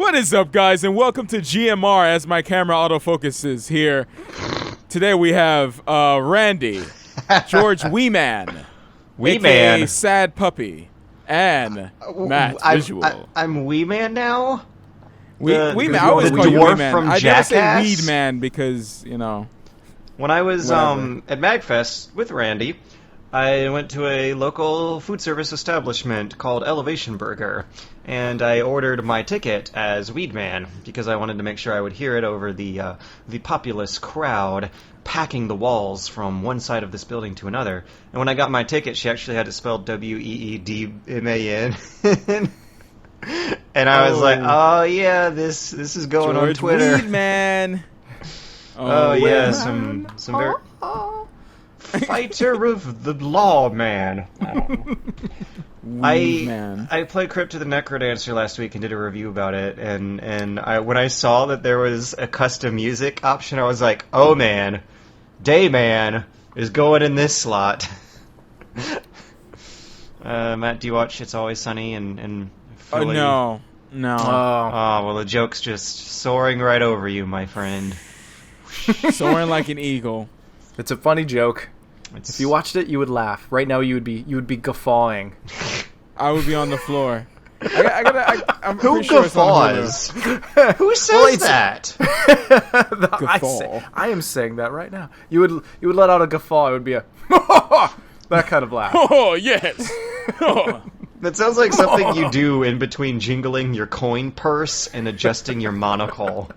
What is up, guys, and welcome to GMR as my camera autofocuses here. Today we have Randy, George Weeman, aka Sad Puppy, and Matt Visual. I'm Weeman now? Weeman, I always call you Weeman. From I never say Weedman because, you know. When I was at MagFest with Randy, I went to a local food service establishment called Elevation Burger, and I ordered my ticket as Weedman because I wanted to make sure I would hear it over the populous crowd packing the walls from one side of this building to another. And when I got my ticket, she actually had it spelled W-E-E-D-M-A-N. And I was like, oh yeah, this is going George on Twitter. Weedman. Oh yeah, some very... Fighter of the law, man. I played Crypt of the Necrodancer last week and did a review about it, and when I saw that there was a custom music option, I was like, oh man, Dayman is going in this slot. Matt, do you watch It's Always Sunny and Philly? No. Oh, well, the joke's just soaring right over you, my friend. Soaring like an eagle. It's a funny joke. If you watched it, you would laugh. Right now, you would be guffawing. I would be on the floor. I'm Who guffaws? Who says that? I am saying that right now. You would let out a guffaw. It would be a that kind of laugh. Oh yes. That sounds like something you do in between jingling your coin purse and adjusting your monocle.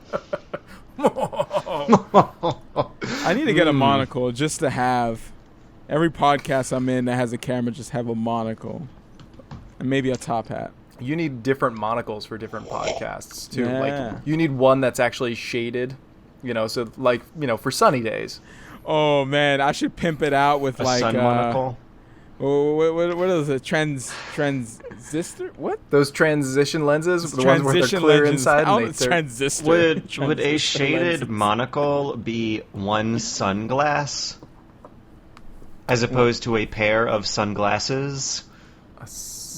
I need to get a monocle just to have. Every podcast I'm in that has a camera just have a monocle. And maybe a top hat. You need different monocles for different podcasts, too. Yeah. Like, you need one that's actually shaded, so, like, for sunny days. Oh, man, I should pimp it out with, a like... sun monocle? What is it? Transistor? What? Those transition lenses? The ones where they're clear lenses. inside? Transistor. Would a shaded monocle be one sunglass? As opposed to a pair of sunglasses?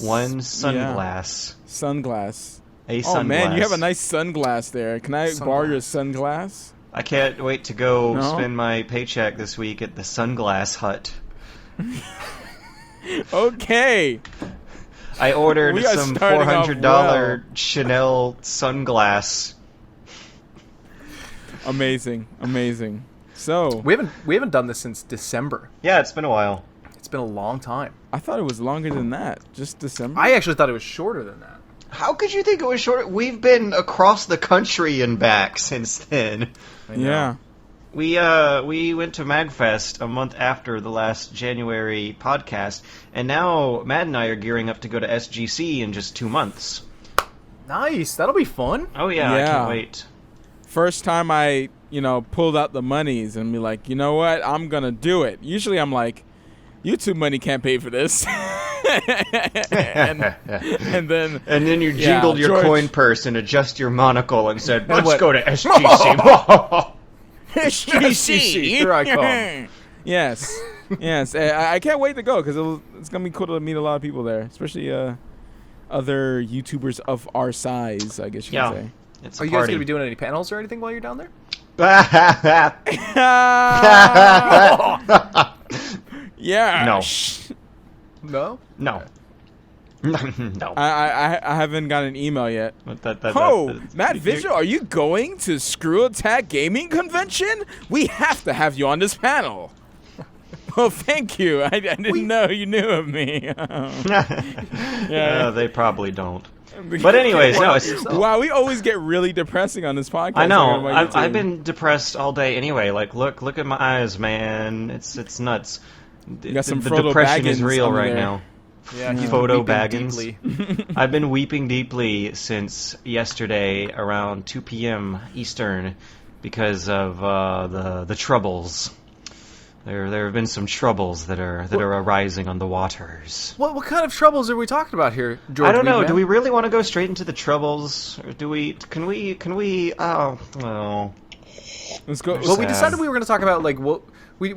One sunglass. Yeah. Sunglass. A sunglass. Oh, man, you have a nice sunglass there. Can I borrow your sunglass? I can't wait to go spend my paycheck this week at the Sunglass Hut. Okay. I ordered some $400 Chanel sunglass. Amazing. So we haven't done this since December. Yeah, it's been a while. It's been a long time. I thought it was longer than that. Just December. I actually thought it was shorter than that. How could you think it was shorter? We've been across the country and back since then. Yeah. We went to MagFest a month after the last January podcast, and now Matt and I are gearing up to go to SGC in just 2 months. Nice. That'll be fun. Oh yeah. I can't wait. First time I, pulled out the monies and be like, you know what, I'm gonna do it. Usually I'm like, YouTube money can't pay for this. and then you jingled your coin purse and adjust your monocle and said, let's go to SGC. SGC, here I come. Yes. I can't wait to go because it's gonna be cool to meet a lot of people there, especially other YouTubers of our size, I guess you could say. It's Are you guys gonna be doing any panels or anything while you're down there? Yeah. No. No. I haven't got an email yet. Matt Vigil, are you going to Screw Attack Gaming Convention? We have to have you on this panel. Well, thank you. I didn't know you knew of me. Yeah, they probably don't. But anyways, no. Wow, we always get really depressing on this podcast. I know. I've been depressed all day anyway. Like, look at my eyes, man. It's nuts. You got some the Frodo depression Baggins is real right there. now. Yeah, he's Photo Baggins. I've been weeping deeply since yesterday around 2 p.m. Eastern because of the troubles. There have been some troubles that are arising on the waters. What kind of troubles are we talking about here, George? I don't know. Weedman? Do we really want to go straight into the troubles, or do we? Can we? Oh, well. Let's go. Well, we decided we were going to talk about like what we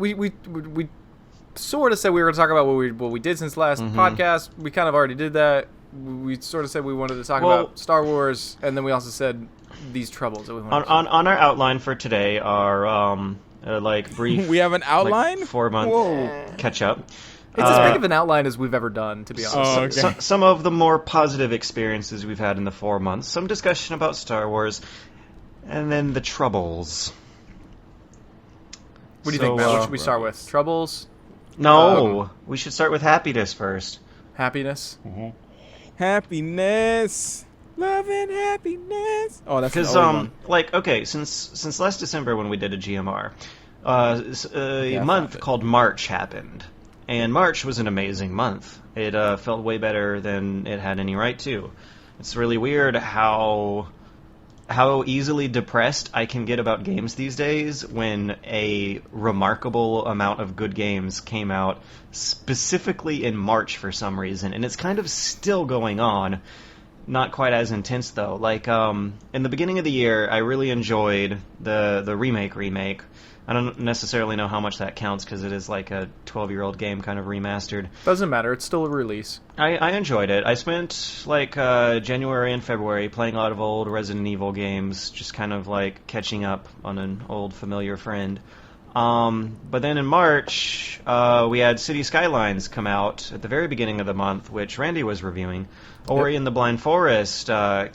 sort of said we were going to talk about what we did since last podcast. We kind of already did that. we sort of said we wanted to talk about Star Wars, and then we also said these troubles that we wanted on our outline for today are brief. We have an outline? 4-month catch up. It's as big of an outline as we've ever done, to be honest. Okay. Some of the more positive experiences we've had in the 4 months, some discussion about Star Wars, and then the troubles. What do you think, Matt? What should we start with? Troubles? No, we should start with happiness first. Happiness? Mm-hmm. Happiness. Love and happiness. Oh, that's because okay, since last December when we did a GMR, a month called March happened, and March was an amazing month. It felt way better than it had any right to. It's really weird how easily depressed I can get about games these days when a remarkable amount of good games came out specifically in March for some reason, and it's kind of still going on. Not quite as intense though. Like in the beginning of the year, I really enjoyed the remake. I don't necessarily know how much that counts because it is like a 12-year-old game kind of remastered. Doesn't matter. It's still a release. I enjoyed it. I spent like January and February playing a lot of old Resident Evil games, just kind of like catching up on an old familiar friend. But then in March, we had City Skylines come out at the very beginning of the month, which Randy was reviewing. Ori and the Blind Forest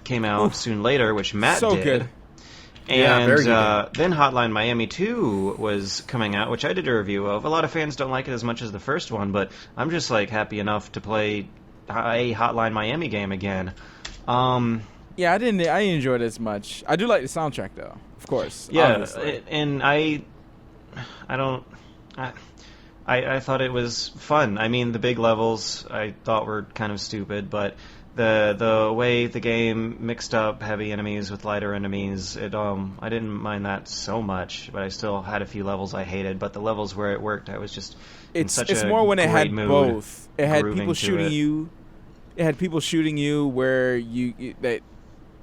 came out soon later, which Matt did. Good. And then Hotline Miami 2 was coming out, which I did a review of. A lot of fans don't like it as much as the first one, but I'm just like happy enough to play a Hotline Miami game again. Yeah, I enjoyed it as much. I do like the soundtrack though, of course. Yeah, and I thought it was fun. I mean, the big levels I thought were kind of stupid, but the way the game mixed up heavy enemies with lighter enemies, I didn't mind that so much, but I still had a few levels I hated. But the levels where it worked, I was just it's more when it had both. It had people shooting you. It had people shooting you where that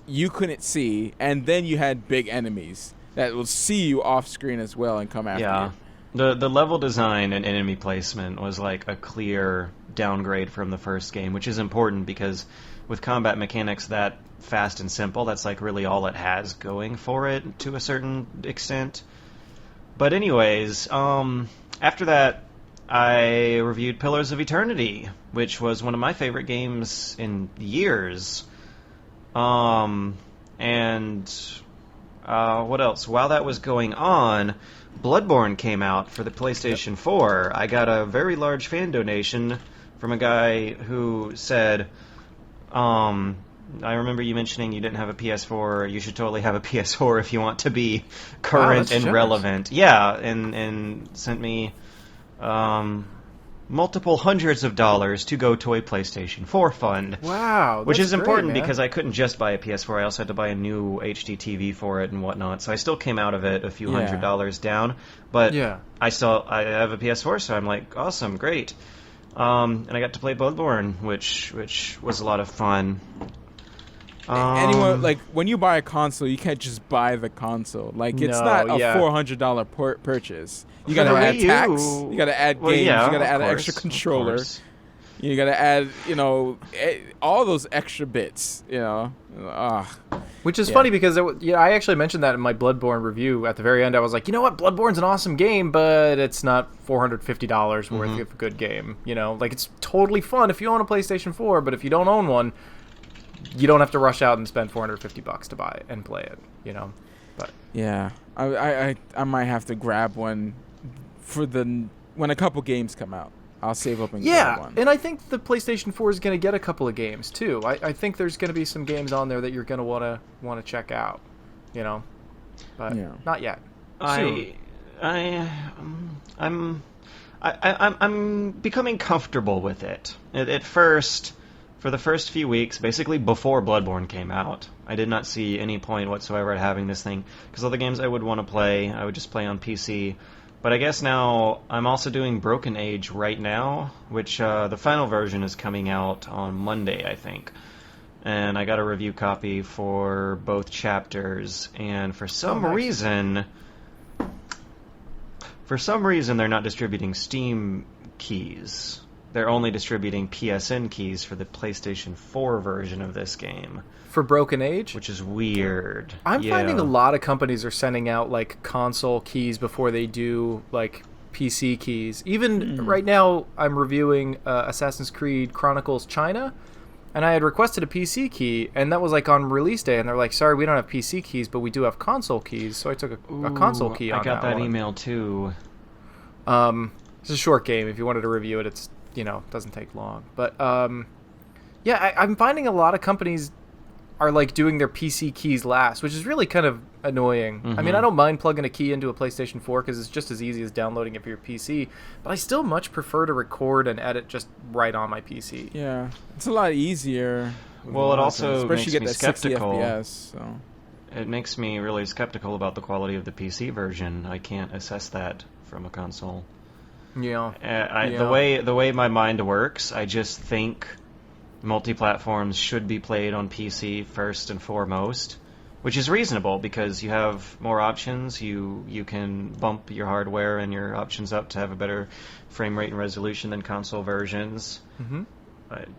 you couldn't see, and then you had big enemies that will see you off screen as well and come after you. The level design and enemy placement was like a clear downgrade from the first game, which is important because with combat mechanics that fast and simple, that's like really all it has going for it to a certain extent. But anyways, after that, I reviewed Pillars of Eternity, which was one of my favorite games in years. And what else? While that was going on, Bloodborne came out for the PlayStation 4. I got a very large fan donation from a guy who said, I remember you mentioning you didn't have a PS4. You should totally have a PS4 if you want to be current and relevant. Yeah, and sent me multiple hundreds of dollars to go to a PlayStation 4 fund. Wow, which is important great, because I couldn't just buy a PS4. I also had to buy a new HD TV for it and whatnot. So I still came out of it a few $100s down. But I have a PS4, so I'm like, awesome, great. And I got to play Bloodborne, which was a lot of fun. Anyone, like, when you buy a console, you can't just buy the console. Like, it's not a $400 purchase. You gotta add tax. You gotta add games. You gotta add an extra controller. You gotta add, all those extra bits. Which is funny because I actually mentioned that in my Bloodborne review at the very end. I was like, you know what, Bloodborne's an awesome game, but it's not $450 worth of a good game. Like, it's totally fun if you own a PlayStation 4, but if you don't own one, you don't have to rush out and spend $450 to buy it and play it. But yeah, I might have to grab one for when a couple games come out. I'll save up and grab one. And I think the PlayStation 4 is going to get a couple of games too. I think there's going to be some games on there that you're going to want to check out, but not yet. I'm becoming comfortable with it. At first, for the first few weeks, basically before Bloodborne came out, I did not see any point whatsoever at having this thing because all the games I would want to play, I would just play on PC. But I guess now I'm also doing Broken Age right now, which the final version is coming out on Monday, I think. And I got a review copy for both chapters, and for some reason they're not distributing Steam keys. they're only distributing PSN keys for the PlayStation 4 version of this game. For Broken Age? Which is weird. I'm finding a lot of companies are sending out, like, console keys before they do, like, PC keys. Even right now, I'm reviewing Assassin's Creed Chronicles China, and I had requested a PC key, and that was, like, on release day, and they're like, sorry, we don't have PC keys, but we do have console keys, so I took a console key on that. I got that one. email, too. It's a short game. If you wanted to review it, it's, doesn't take long. But, yeah, I'm finding a lot of companies are like doing their PC keys last, which is really kind of annoying. I mean, I don't mind plugging a key into a PlayStation 4 because it's just as easy as downloading it for your PC, but I still much prefer to record and edit just right on my PC. Yeah, it's a lot easier. Well, it also especially makes get me that 60 skeptical. FPS. So. It makes me really skeptical about the quality of the PC version. I can't assess that from a console. Yeah. The way my mind works, I just think multi-platforms should be played on PC first and foremost, which is reasonable because you have more options. You can bump your hardware and your options up to have a better frame rate and resolution than console versions. Mm-hmm. And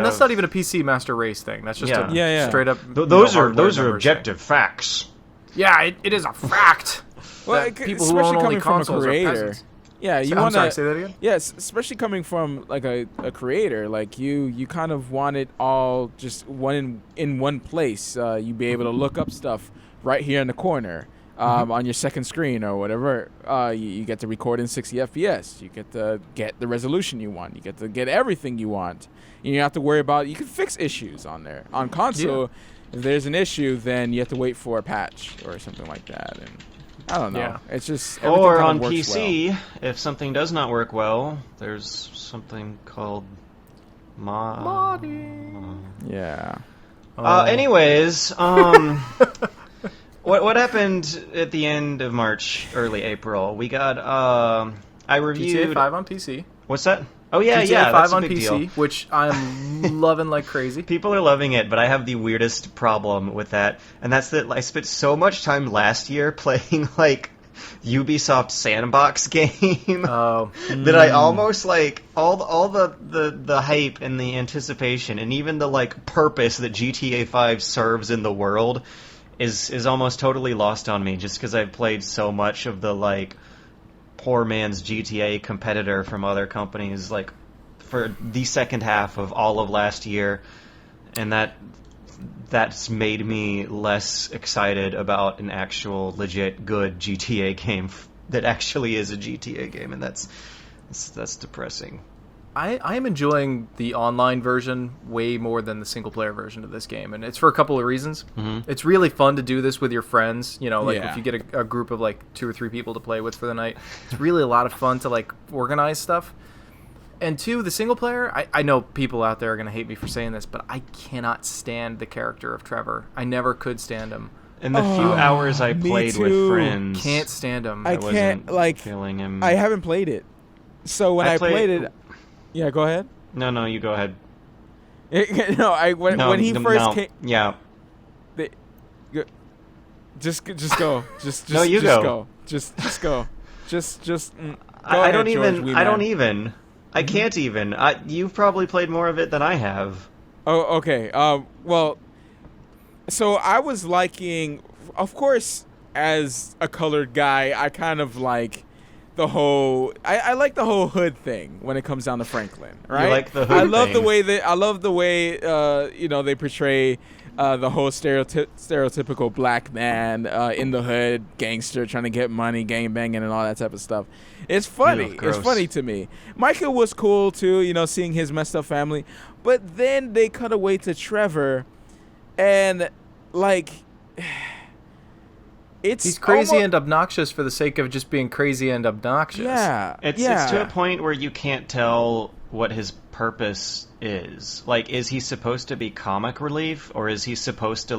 that's not even a PC Master Race thing. That's just a straight up. Those are objective facts. Yeah, it is a fact. Well, people who own only consoles are peasants. Yeah, you want to say that again? Yes, especially coming from like a creator, like you kind of want it all just in one place. You be able to look up stuff right here in the corner on your second screen or whatever. You get to record in 60 FPS. You get to get the resolution you want. You get to get everything you want. You don't have to worry about. You can fix issues on there. On console, if there's an issue, then you have to wait for a patch or something like that. And I don't know. Yeah. It's just or on PC, if something does not work well, there's something called modding. Yeah. Anyways, what happened at the end of March, early April? We got I reviewed GTA 5 on PC. What's that? Oh yeah, GTA 5 that's on a big PC, deal. which I'm loving like crazy. People are loving it, but I have the weirdest problem with that, and that's that I spent so much time last year playing like Ubisoft sandbox game that I almost like all the hype and the anticipation and even the like purpose that GTA 5 serves in the world is almost totally lost on me just because I've played so much of the like poor man's GTA competitor from other companies like for the second half of all of last year, and that's made me less excited about an actual legit good GTA game that actually is a GTA game, and that's depressing. I am enjoying the online version way more than the single-player version of this game, and it's for a couple of reasons. It's really fun to do this with your friends, if you get a group of, 2 or 3 people to play with for the night. It's really a lot of fun to, organize stuff. And 2, the single-player, I know people out there are going to hate me for saying this, but I cannot stand the character of Trevor. I never could stand him. In the few hours I played with friends... Can't stand him. I can't, feeling him. I haven't played it. So when I played it... Yeah, go ahead. No, you go ahead. When he first came. Yeah. Just go. Just no, you just go. Just go. Just. I don't even. I can't even. You've probably played more of it than I have. Oh, okay. Well, so I was liking. Of course, as a colored guy, I kind of like. The whole I like the whole hood thing when it comes down to Franklin, right? You like the hood I love thing. I love the way they portray the whole stereotypical black man in the hood, gangster trying to get money, gang banging and all that type of stuff. It's funny. It's funny to me. Michael was cool too, seeing his messed up family, but then they cut away to Trevor and he's crazy and obnoxious for the sake of just being crazy and obnoxious. Yeah. It's to a point where you can't tell what his purpose is. Is he supposed to be comic relief, or is he supposed to,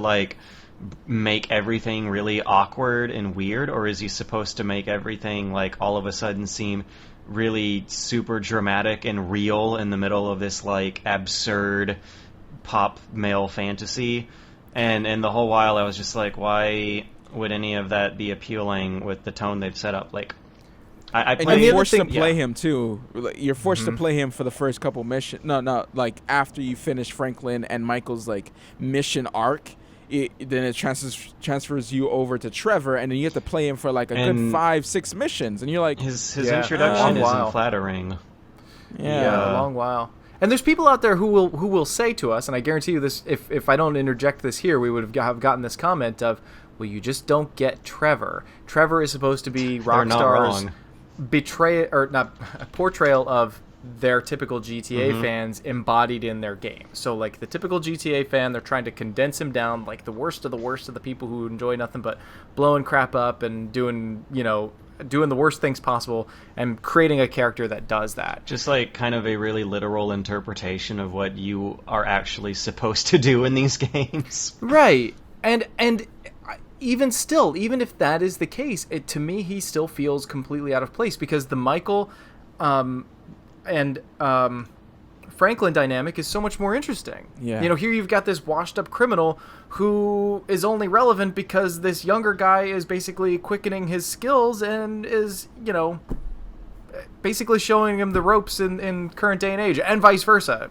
make everything really awkward and weird, or is he supposed to make everything, all of a sudden seem really super dramatic and real in the middle of this, absurd pop male fantasy? And the whole while I was just why would any of that be appealing with the tone they've set up? I and you're forced to play him too. You're forced to play him for the first couple missions. No, like after you finish Franklin and Michael's like mission arc, then it transfers you over to Trevor, and then you have to play him for like a good 5-6 missions, and you're like, his introduction isn't flattering. Yeah, a long while. And there's people out there who will say to us, and I guarantee you this, if I don't interject this here, we would have gotten this comment of, well, you just don't get Trevor. Trevor is supposed to be Rockstar's portrayal of their typical GTA fans embodied in their game. So like the typical GTA fan, they're trying to condense him down like the worst of the people who enjoy nothing but blowing crap up and doing the worst things possible and creating a character that does that. Just like kind of a really literal interpretation of what you are actually supposed to do in these games. Right. And even still, even if that is the case, to me, he still feels completely out of place because the Michael and Franklin dynamic is so much more interesting. Yeah. Here you've got this washed up criminal who is only relevant because this younger guy is basically quickening his skills and is, basically showing him the ropes in current day and age, and vice versa,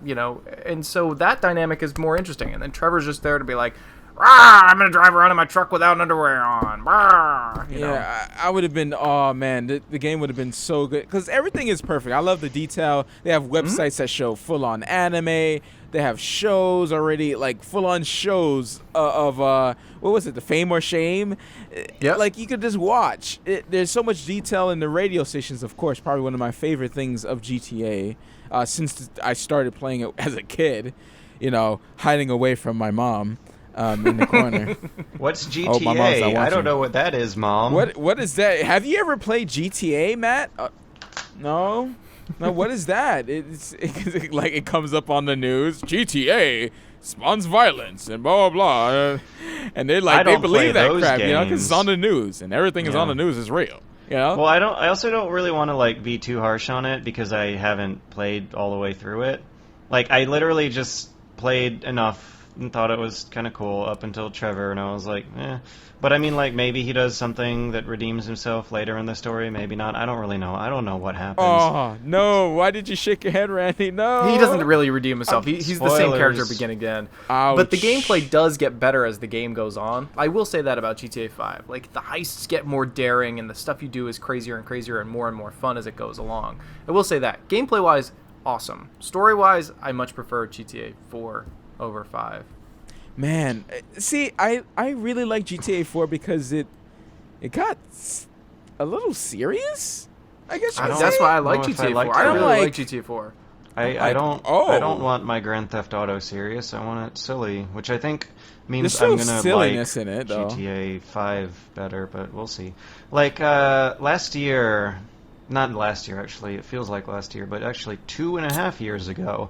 And so that dynamic is more interesting. And then Trevor's just there to be like, I'm going to drive around in my truck without underwear on. I would have been, oh man, the game would have been so good. Because everything is perfect. I love the detail. They have websites that show full-on anime. They have shows already, like full-on shows of, what was it, The Fame or Shame? Yeah. Like you could just watch. There's so much detail in the radio stations, of course. Probably one of my favorite things of GTA since I started playing it as a kid, hiding away from my mom. In the corner. What's GTA? I don't know what that is, Mom. What is that? Have you ever played GTA, Matt? No. What is that? It's like it comes up on the news. GTA spawns violence and blah blah blah, and they believe that crap, because it's on the news and everything is on the news is real. Well, I also don't really want to be too harsh on it because I haven't played all the way through it. Like I literally just played enough and thought it was kind of cool up until Trevor, and I was like, eh. But I mean, maybe he does something that redeems himself later in the story, maybe not. I don't really know. I don't know what happens. Oh, no. Why did you shake your head, Randy? No. He doesn't really redeem himself. He's the same character beginning to end. Ouch. But the gameplay does get better as the game goes on. I will say that about GTA 5. Like, the heists get more daring, and the stuff you do is crazier and crazier and more fun as it goes along. I will say that. Gameplay-wise, awesome. Story-wise, I much prefer GTA 4 over 5. Man, see, I really like GTA 4 because it got a little serious. I guess that's why I like GTA 4. I don't really like GTA 4. I don't want my Grand Theft Auto serious. I want it silly, which I think means I'm gonna silliness like in it, though. GTA 5 better, but we'll see. Like last year, not last year actually. It feels like last year, but actually 2.5 years ago.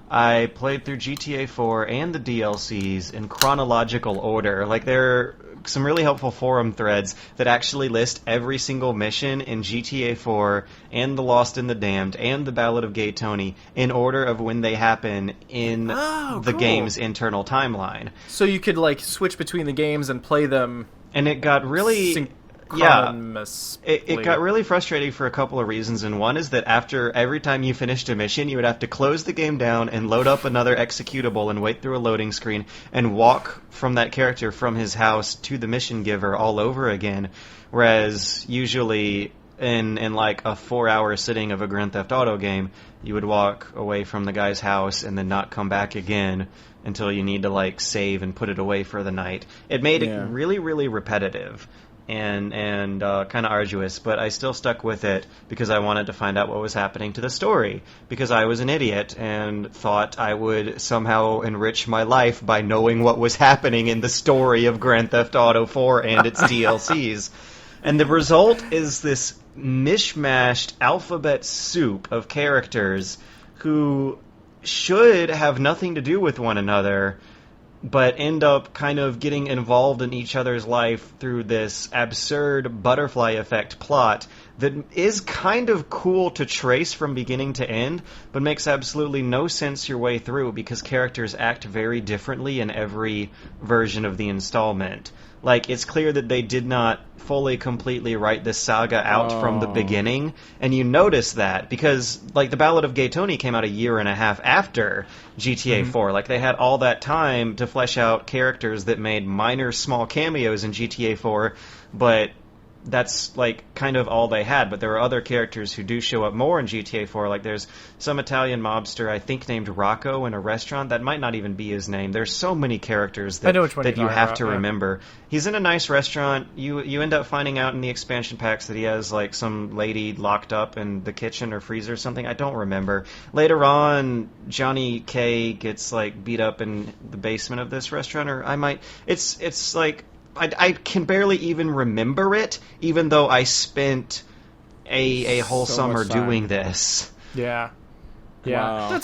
I played through GTA 4 and the DLCs in chronological order. Like, there are some really helpful forum threads that actually list every single mission in GTA 4 and The Lost and the Damned and the Ballad of Gay Tony in order of when they happen in the game's internal timeline. So you could, switch between the games and play them... And it got really... It got really frustrating for a couple of reasons, and one is that after every time you finished a mission, you would have to close the game down and load up another executable and wait through a loading screen and walk from that character from his house to the mission giver all over again, whereas usually in a 4-hour sitting of a Grand Theft Auto game, you would walk away from the guy's house and then not come back again until you need to save and put it away for the night. It made it really, really repetitive. And kind of arduous, but I still stuck with it because I wanted to find out what was happening to the story, because I was an idiot and thought I would somehow enrich my life by knowing what was happening in the story of Grand Theft Auto 4 and its DLCs. And the result is this mishmashed alphabet soup of characters who should have nothing to do with one another, but end up kind of getting involved in each other's life through this absurd butterfly effect plot that is kind of cool to trace from beginning to end, but makes absolutely no sense your way through because characters act very differently in every version of the installment. like, it's clear that they did not fully, completely write this saga out from the beginning. And you notice that because, like, The Ballad of Gay Tony came out a year and a half after GTA 4. Like, they had all that time to flesh out characters that made minor, small cameos in GTA 4, but that's, like, kind of all they had. But there are other characters who do show up more in GTA 4. Like, there's some Italian mobster, I think, named Rocco in a restaurant. That might not even be his name. There's so many characters that you have to remember. He's in a nice restaurant. You end up finding out in the expansion packs that he has, like, some lady locked up in the kitchen or freezer or something. I don't remember. Later on, Johnny K gets, like, beat up in the basement of this restaurant, or I might... It's like... I can barely even remember it, even though I spent a whole summer doing this. Yeah. Wow.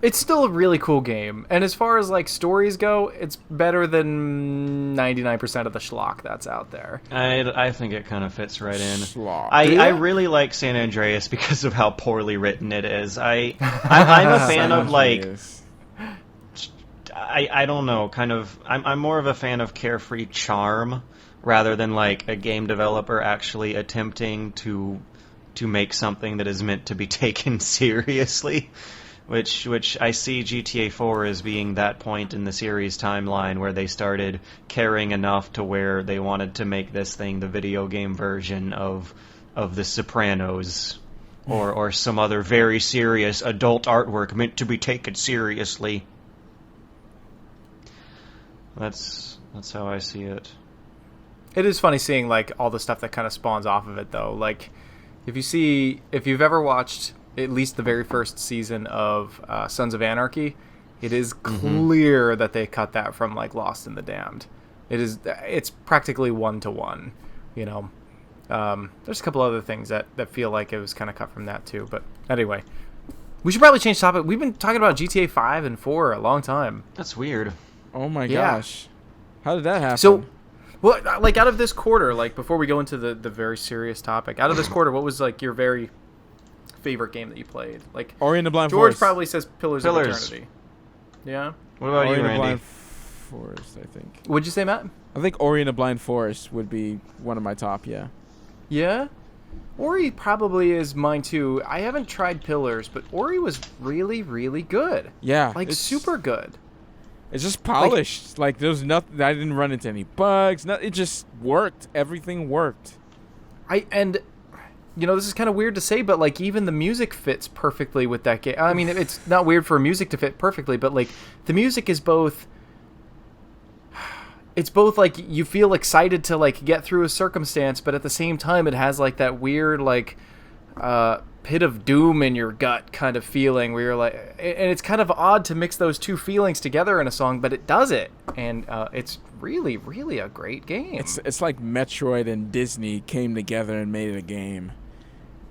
It's still a really cool game, and as far as like stories go, it's better than 99% of the schlock that's out there. I think it kind of fits right in. Schlock. I really like San Andreas because of how poorly written it is. I'm a fan of like... I don't know, kind of... I'm more of a fan of carefree charm rather than like a game developer actually attempting to make something that is meant to be taken seriously, which I see GTA 4 as being that point in the series timeline where they started caring enough to where they wanted to make this thing the video game version of The Sopranos or some other very serious adult artwork meant to be taken seriously. That's how I see it. It is funny seeing like all the stuff that kind of spawns off of it, though. Like, if you've ever watched at least the very first season of Sons of Anarchy, it is clear that they cut that from like Lost in the Damned. It's practically 1-to-1. You know, there's a couple other things that feel like it was kind of cut from that too. But anyway, we should probably change topic. We've been talking about GTA 5 and 4 a long time. That's weird. Oh my gosh. How did that happen? So, well, like out of this quarter, like before we go into the very serious topic, out of this quarter, what was like your very favorite game that you played? Like Ori and the Blind George Forest. probably says Pillars of Eternity. Yeah. What about Ori you, and the Randy? Blind Forest, I think. What'd you say, Matt? I think Ori and the Blind Forest would be one of my top, yeah. Yeah? Ori probably is mine too. I haven't tried Pillars, but Ori was really, really good. Yeah. Like super good. It's just polished. Like there was nothing. I didn't run into any bugs. It just worked. Everything worked. And you know, this is kind of weird to say, but like even the music fits perfectly with that game. I mean, it's not weird for music to fit perfectly, but like the music is both. It's both like you feel excited to like get through a circumstance, but at the same time, it has like that weird like pit of doom in your gut kind of feeling where you're like, and it's kind of odd to mix those two feelings together in a song, but it does it, and it's really, really a great game. It's like Metroid and Disney came together and made it a game.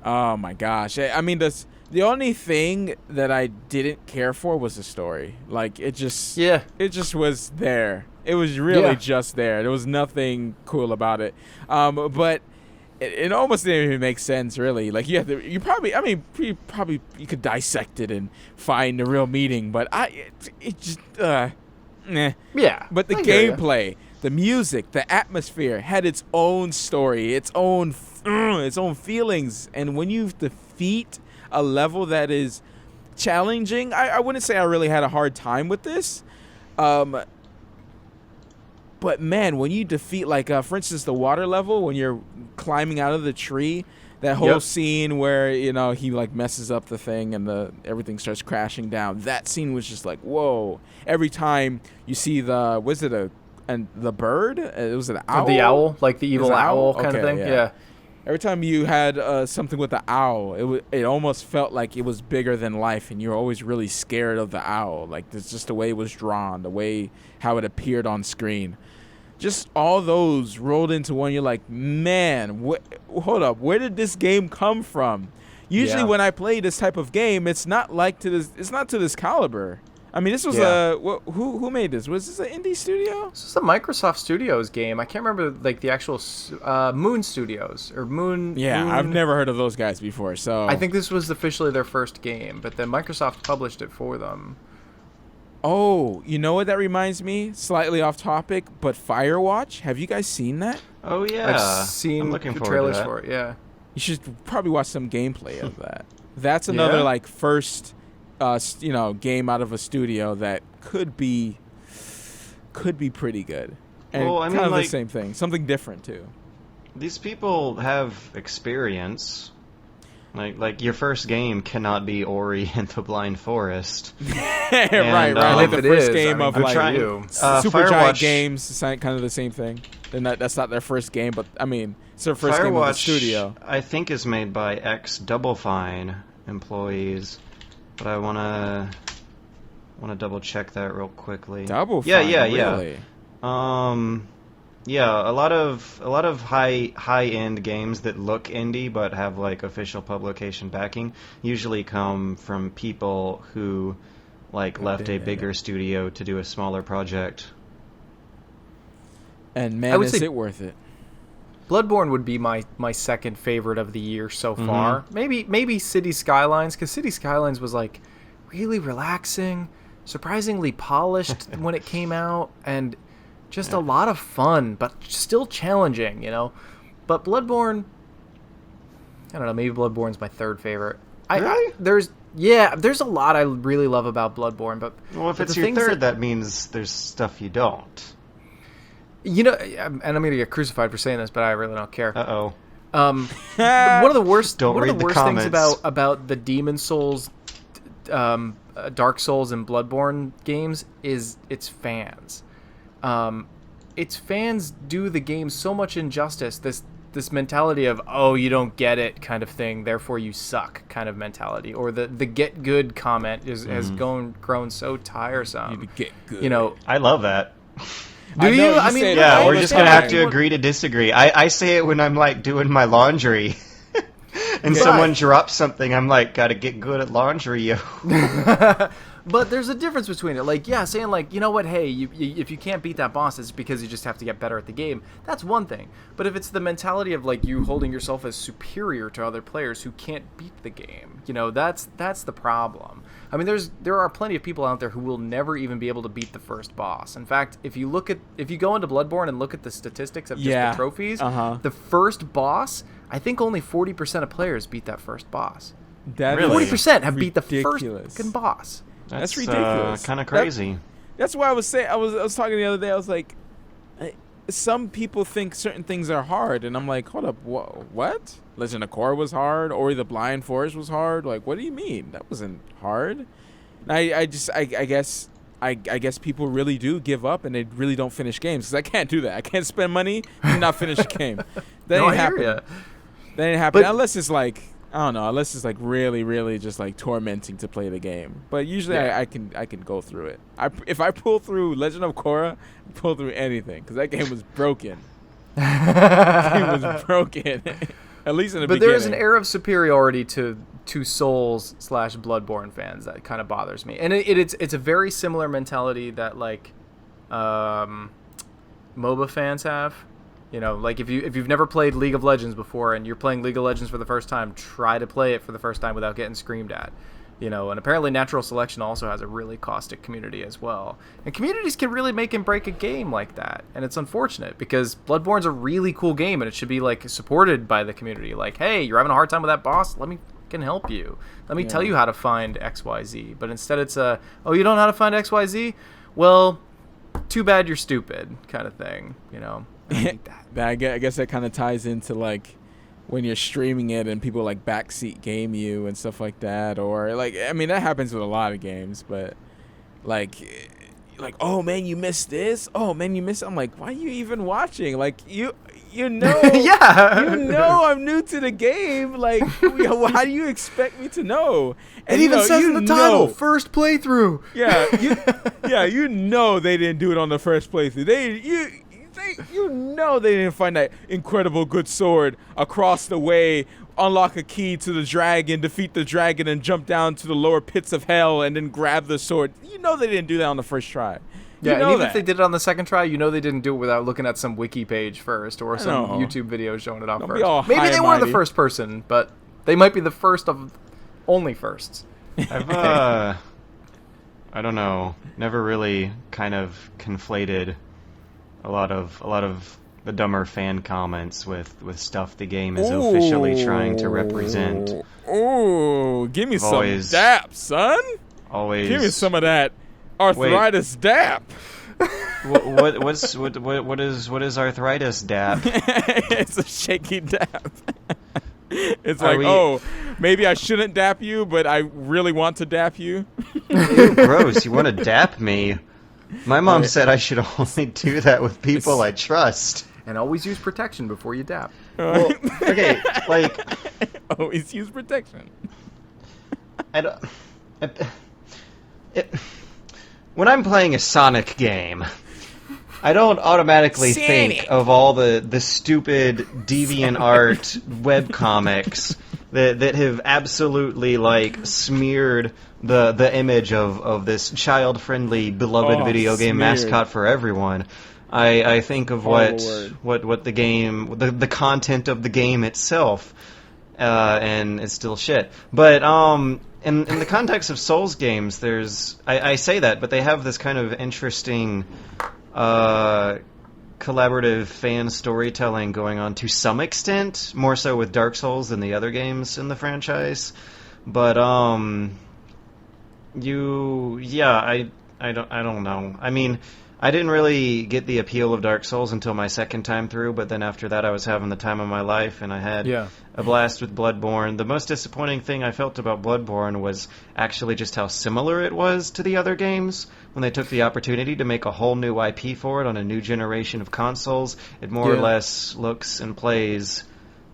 Oh my gosh! I mean, the only thing that I didn't care for was the story. Like it just was there. It was really just there. There was nothing cool about it. But it almost didn't even make sense, really. Like you could dissect it and find the real meaning, but it just Yeah. But the gameplay, the music, the atmosphere had its own story, its own feelings, and when you defeat a level that is challenging, I wouldn't say I really had a hard time with this. But man, when you defeat, like, for instance, the water level, when you're climbing out of the tree, that whole scene where, you know, he, like, messes up the thing and everything starts crashing down, that scene was just like, whoa. Every time you see the bird? Was it an owl? The owl, like the evil owl kind of thing? Yeah. Every time you had something with the owl, it almost felt like it was bigger than life, and you were always really scared of the owl. Like, it's just the way it was drawn, the way how it appeared on screen. Just all those rolled into one. You're like, man, hold up, where did this game come from? Usually when I play this type of game, it's not to this caliber. I mean, this was who made this? Was this an indie studio? This is a Microsoft Studios game. I can't remember like the actual Moon Studios or Moon. Yeah, Moon. I've never heard of those guys before. So I think this was officially their first game, but then Microsoft published it for them. Oh, you know what that reminds me? Slightly off topic, but Firewatch. Have you guys seen that? Oh yeah, I've seen I'm looking the forward trailers to that. for it. Yeah. You should probably watch some gameplay of that. That's another Yeah? like first, game out of a studio that could be pretty good. And Well, I mean, kind of like- the same thing, something different too. These people have experience. Like your first game cannot be Ori and the Blind Forest. right. um, Like if the it first is, game I mean, of good like for trying- you. Supergiant Firewatch- Games, is kind of the same thing. And that's not their first game, but I mean, it's their first game of the Firewatch, studio. I think, is made by ex-Double Fine employees, but I wanna double check that real quickly. Double Yeah, Fine, yeah. really? Yeah, a lot of high end games that look indie but have like official publication backing usually come from people who like left a bigger studio to do a smaller project. And I man, would is say- it worth it? Bloodborne would be my second favorite of the year so far. Maybe City Skylines, because City Skylines was like really relaxing, surprisingly polished when it came out, and just a lot of fun, but still challenging, you know. But Bloodborne, I don't know, maybe Bloodborne's my third favorite. Really? There's a lot I really love about Bloodborne, but Well, if but it's the your things third, that means there's stuff you don't. you know, and I'm gonna get crucified for saying this, but I really don't care. Uh-oh. One of the worst, Don't one of read the the worst things comments. about the Demon Souls, Dark Souls, and Bloodborne games is its fans. Its fans do the game so much injustice. This mentality of, oh, you don't get it kind of thing, therefore you suck kind of mentality, or the get good comment has grown so tiresome. You get good. You know, I love that. do I know, you? you I mean, say Yeah, all we're the just gonna have time. to agree to disagree. I say it when I'm like doing my laundry. And Right. someone drops something, I'm like, gotta get good at laundry, yo. But there's a difference between it. Like, yeah, saying like, you know what, hey, if you can't beat that boss, it's because you just have to get better at the game. That's one thing. But if it's the mentality of like you holding yourself as superior to other players who can't beat the game, you know, that's the problem. I mean, there are plenty of people out there who will never even be able to beat the first boss. In fact, if you go into Bloodborne and look at the statistics of just the trophies, the first boss, I think only 40% of players beat that first boss. That Really? is 40% have beat the ridiculous. first fucking boss. That's ridiculous. Kind of crazy. That's why I was saying. I was talking the other day. I was like, some people think certain things are hard, and I'm like, hold up, what? Legend of Korra was hard, Ori the Blind Forest was hard. Like, what do you mean? That wasn't hard. And I guess people really do give up, and they really don't finish games, because I can't do that. I can't spend money and not finish a game. That No, ain't I hear happen. ya. That ain't happen But- unless it's like, I don't know, unless it's like really, really just like tormenting to play the game. But usually Yeah. I can go through it. If I pull through Legend of Korra, I pull through anything, because that game was broken. It was broken. At least in the But beginning. there is an air of superiority to Souls / Bloodborne fans that kind of bothers me, and it's a very similar mentality that like MOBA fans have. You know, like if you've never played League of Legends before and you're playing League of Legends for the first time, try to play it for the first time without getting screamed at. You know, and apparently Natural Selection also has a really caustic community as well. And communities can really make and break a game like that. And it's unfortunate because Bloodborne's a really cool game and it should be like supported by the community. Like, hey, you're having a hard time with that boss? Let me fucking help you. Let me tell you how to find XYZ. But instead it's oh, you don't know how to find XYZ? Well, too bad you're stupid kind of thing, you know. I hate that. I guess that kind of ties into like when you're streaming it and people like backseat game you and stuff like that, or like, I mean, that happens with a lot of games, but like, oh man, you missed this. Oh man, you missed. I'm like, why are you even watching? Like you know, Yeah. you know, I'm new to the game. Like, how do you expect me to know? And It even says you in the title, know- first playthrough. Yeah, you know they didn't do it on the first playthrough. You know they didn't find that incredible good sword across the way, unlock a key to the dragon, defeat the dragon, and jump down to the lower pits of hell, and then grab the sword. You know they didn't do that on the first try. Yeah, You know and even that. if they did it on the second try, you know they didn't do it without looking at some wiki page first or some know. YouTube video showing it off Don't be first. all Maybe high they and were the mighty. first person, but they might be the first of only firsts. I don't know, never really kind of conflated a lot of the dumber fan comments with stuff the game is officially trying to represent. Ooh, give me some dap, son. Always give me some of that arthritis dap. What is arthritis dap? It's a shaky dap. It's like, maybe I shouldn't dap you, but I really want to dap you. Ew, gross. You want to dap me? My mom said I should only do that with people I trust. And always use protection before you dap. Well, okay, like... Always use protection. When I'm playing a Sonic game, I don't automatically think of all the stupid DeviantArt webcomics that have absolutely, like, smeared the image of this child-friendly, beloved video game mascot for everyone. I think of what the game, the content of the game itself, and it's still shit. But in the context of Souls games, I say that, but they have this kind of interesting collaborative fan storytelling going on to some extent, more so with Dark Souls than the other games in the franchise. But I don't know. I mean, I didn't really get the appeal of Dark Souls until my second time through, but then after that I was having the time of my life, and I had a blast with Bloodborne. The most disappointing thing I felt about Bloodborne was actually just how similar it was to the other games. When they took the opportunity to make a whole new IP for it on a new generation of consoles, it more or less looks and plays...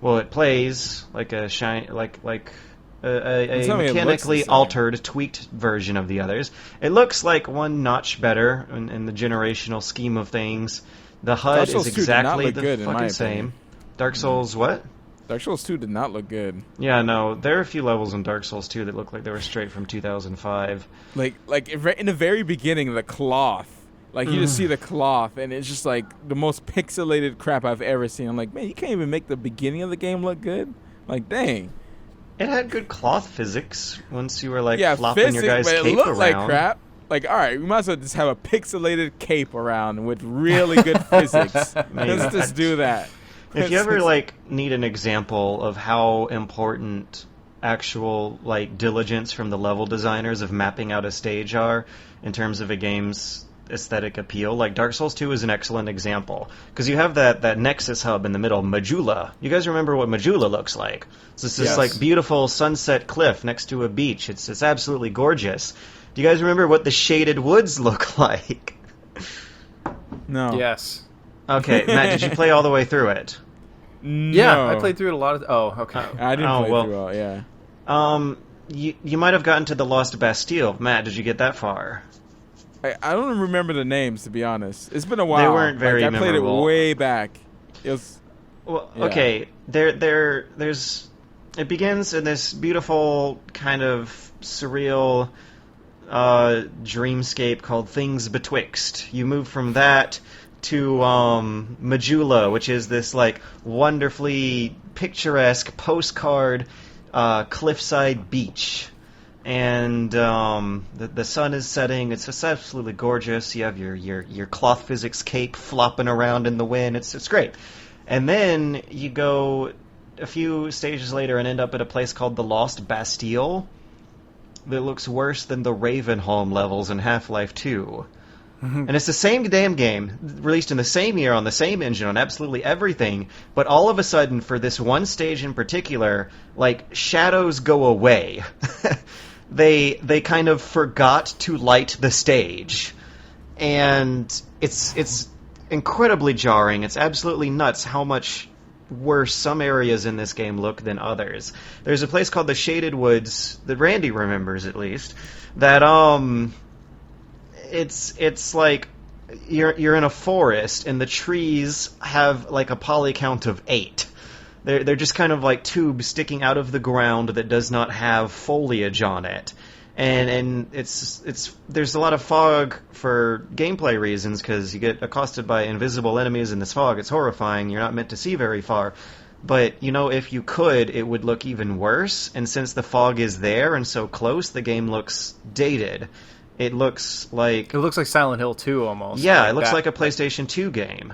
Well, it plays like a a mechanically altered, tweaked version of the others. It looks like one notch better in the generational scheme of things. The HUD is exactly the fucking same. Dark Souls, what? Dark Souls 2 did not look good. Yeah, no, there are a few levels in Dark Souls 2 that look like they were straight from 2005. Like in the very beginning, the cloth. Like, you just see the cloth, and it's just, like, the most pixelated crap I've ever seen. I'm like, man, you can't even make the beginning of the game look good? Like, dang. It had good cloth physics once you were, like, flopping your guy's cape around. It looked like crap. Like, all right, we might as well just have a pixelated cape around with really good physics. Let's just do that. If you ever, like, need an example of how important actual, like, diligence from the level designers of mapping out a stage are in terms of a game's aesthetic appeal, like Dark Souls 2 is an excellent example, because you have that Nexus hub in the middle, Majula. You guys remember what Majula looks like? It's this like beautiful sunset cliff next to a beach. It's absolutely gorgeous. Do you guys remember what the shaded woods look like? No. Yes. Okay, Matt, did you play all the way through it? No. Yeah, I played through it a lot of... okay. I didn't play through it, yeah. You might have gotten to the Lost Bastille. Matt, did you get that far? I don't remember the names, to be honest. It's been a while. They weren't very memorable. I played it way back. It was... Well, okay. There's... It begins in this beautiful, kind of surreal dreamscape called Things Betwixt. You move from that to Majula, which is this, like, wonderfully picturesque postcard cliffside beach. And the sun is setting. It's just absolutely gorgeous. You have your cloth physics cape flopping around in the wind. It's great. And then you go a few stages later and end up at a place called the Lost Bastille that looks worse than the Ravenholm levels in Half-Life 2. And it's the same damn game, released in the same year on the same engine on absolutely everything, but all of a sudden, for this one stage in particular, like, shadows go away. They kind of forgot to light the stage. And it's incredibly jarring. It's absolutely nuts how much worse some areas in this game look than others. There's a place called the Shaded Woods that Randy remembers, at least, that it's like you're in a forest and the trees have like a poly count of 8. They're just kind of like tubes sticking out of the ground that does not have foliage on it. And there's a lot of fog for gameplay reasons, because you get accosted by invisible enemies in this fog. It's horrifying. You're not meant to see very far. But, you know, if you could, it would look even worse. And since the fog is there and so close, the game looks dated. It looks like Silent Hill 2 almost. Yeah, like it looks that. like a PlayStation 2 game.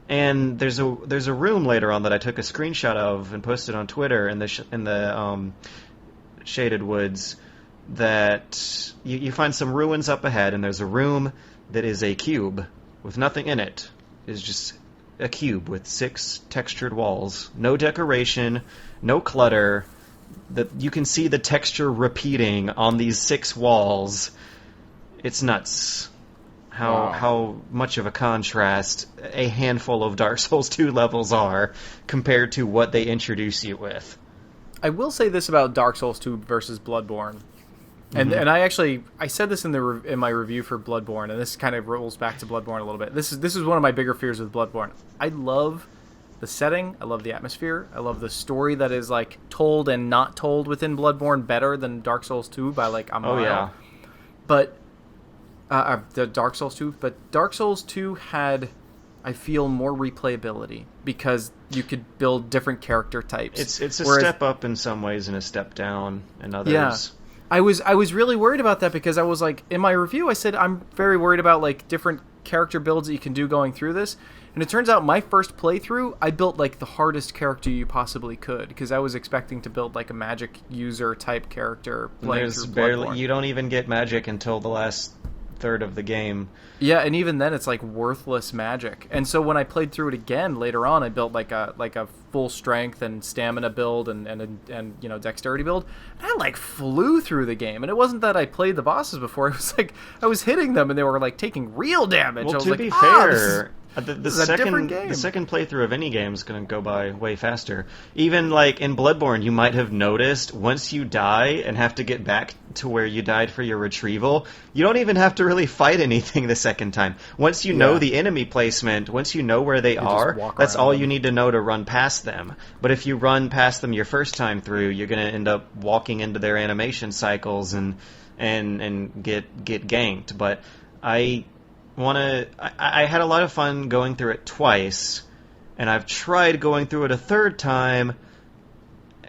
And there's a room later on that I took a screenshot of and posted on Twitter in the Shaded Woods that you find some ruins up ahead, and there's a room that is a cube with nothing in it. It's just a cube with 6 textured walls, no decoration, no clutter. You can see the texture repeating on these 6 walls. It's nuts. How much of a contrast a handful of Dark Souls 2 levels are compared to what they introduce you with. I will say this about Dark Souls 2 versus Bloodborne. And I said this in my review for Bloodborne, and this kind of rolls back to Bloodborne a little bit. This is one of my bigger fears with Bloodborne. I love the setting, I love the atmosphere, I love the story that is like told and not told within Bloodborne better than Dark Souls 2 by like a mile. Oh yeah. But the Dark Souls 2, but Dark Souls 2 had, I feel, more replayability because you could build different character types. It's a step up in some ways and a step down in others. Yeah. I was really worried about that because I was like, in my review I said I'm very worried about like different character builds that you can do going through this. And it turns out my first playthrough, I built like the hardest character you possibly could because I was expecting to build like a magic user type character playing through Bloodborne. You don't even get magic until the last third of the game. Yeah, and even then it's like worthless magic. And so when I played through it again later on, I built like a full strength and stamina build and you know, dexterity build. And I like flew through the game. And it wasn't that I played the bosses before. It was like I was hitting them and they were like taking real damage. Well, I was to like, be fair, this is a different game. The second playthrough of any game is going to go by way faster. Even like in Bloodborne, you might have noticed once you die and have to get back to where you died for your retrieval, you don't even have to really fight anything the second time. Once you know the enemy placement, once you know where they are, that's all you need to know to run past them. But if you run past them your first time through, you're going to end up walking into their animation cycles and get ganked. But I had a lot of fun going through it twice, and I've tried going through it a third time,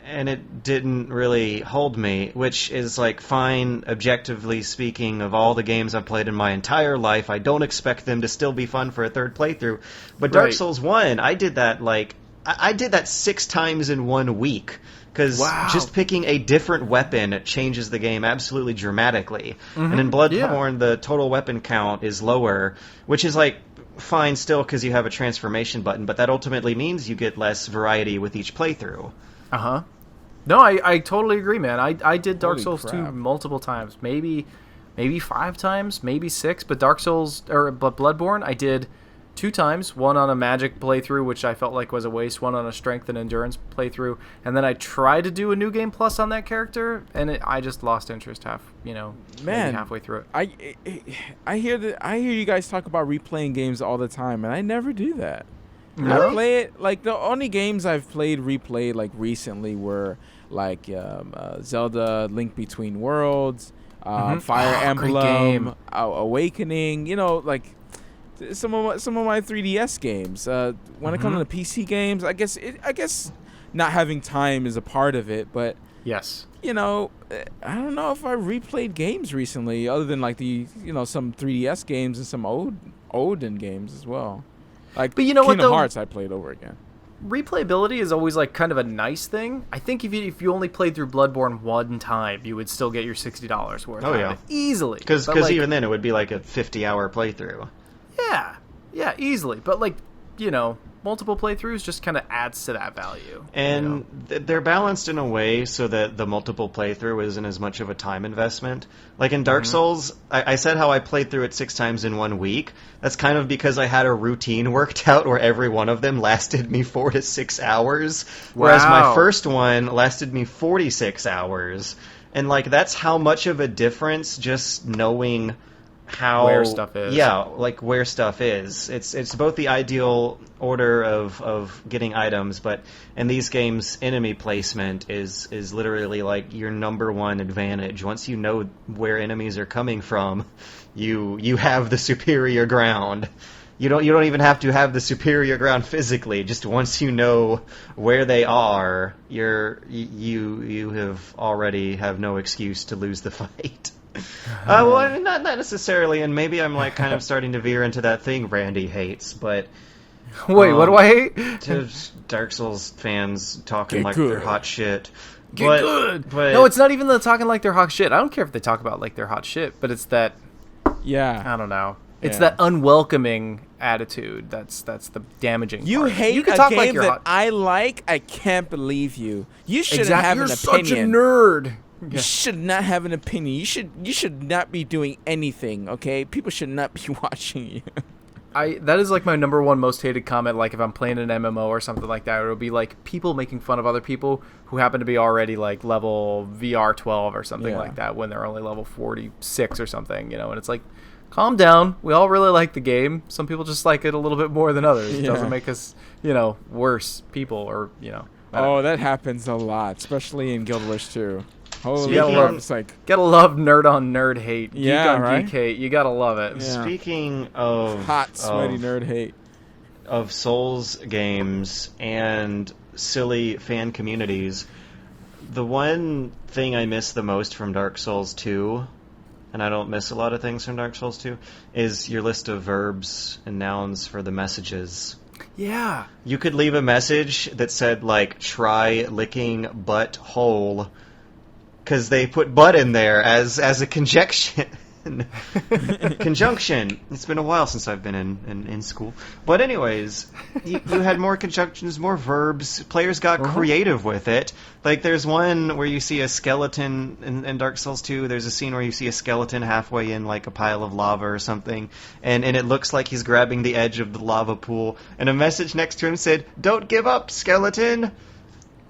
and it didn't really hold me, which is like fine, objectively speaking, of all the games I've played in my entire life. I don't expect them to still be fun for a third playthrough. But Dark Souls 1, I did that 6 times in 1 week. Because just picking a different weapon changes the game absolutely dramatically. Mm-hmm. And in Bloodborne, the total weapon count is lower, which is like fine still because you have a transformation button, but that ultimately means you get less variety with each playthrough. Uh-huh. No, I totally agree, man. I did Dark Souls 2 multiple times. Maybe 5 times, maybe 6, but Bloodborne I did 2 times, one on a magic playthrough, which I felt like was a waste, one on a strength and endurance playthrough, and then I tried to do a New Game Plus on that character, and I just lost interest halfway through it. I hear you guys talk about replaying games all the time, and I never do that. Really? I play it, like, the only games I've replayed, like, recently were, like, Zelda Link Between Worlds, Fire Emblem, Awakening, you know, like, some of my 3DS games. When it comes to PC games, I guess not having time is a part of it. But yes, you know, I don't know if I replayed games recently, other than like some 3DS games and some olden games as well. Like, but you know Kingdom what, though? Hearts, I played over again. Replayability is always like kind of a nice thing. I think if you only played through Bloodborne one time, you would still get your $60 worth. Oh out yeah, of it easily. Because even then it would be like a 50-hour playthrough. Yeah, easily. But, like, you know, multiple playthroughs just kind of adds to that value. And they're balanced in a way so that the multiple playthrough isn't as much of a time investment. Like in Dark Souls, I said how I played through it 6 times in 1 week. That's kind of because I had a routine worked out where every one of them lasted me 4 to 6 hours. Whereas my first one lasted me 46 hours. And, like, that's how much of a difference just knowing where stuff is. Yeah, like where stuff is. It's both the ideal order of getting items, but in these games, enemy placement is literally like your number one advantage. Once you know where enemies are coming from, you have the superior ground. You don't even have to have the superior ground physically. Just once you know where they are, you have already have no excuse to lose the fight. Well, I mean, not necessarily, and maybe I'm like kind of starting to veer into that thing Randy hates, but wait, what do I hate? To Dark Souls fans talking Get like good. they're hot shit. Get good. But No, it's not even the talking like they're hot shit. I don't care if they talk about like they're hot shit, but it's that Yeah. I don't know. It's Yeah. that unwelcoming attitude that's the damaging You part. hate You can a talk game like you're that hot. I like? I can't believe you. You shouldn't Exactly. have You're an such a opinion. nerd. You should not have an opinion. You should not be doing anything, okay? People should not be watching you. That is like my number one most hated comment. Like if I'm playing an MMO or something like that, it'll be like people making fun of other people who happen to be already like level VR 12 or something like that when they're only level 46 or something, you know. And it's like, calm down. We all really like the game. Some people just like it a little bit more than others. It doesn't make us, you know, worse people or, you know. Oh, that happens a lot, especially in Guild Wars 2. Holy Speaking crap, of- it's like, Gotta love nerd on nerd hate. Yeah, Geek on right? geek hate. You gotta love it. Yeah. Speaking of hot, sweaty nerd hate. of Souls games and silly fan communities, the one thing I miss the most from Dark Souls 2, and I don't miss a lot of things from Dark Souls 2, is your list of verbs and nouns for the messages. Yeah. You could leave a message that said, like, try licking butt hole, because they put butt in there as a conjunction. Conjunction. It's been a while since I've been in school. But anyways, you had more conjunctions, more verbs. Players got creative with it. Like, there's one where you see a skeleton in Dark Souls 2. There's a scene where you see a skeleton halfway in, like, a pile of lava or something. And it looks like he's grabbing the edge of the lava pool. And a message next to him said, "Don't give up, skeleton."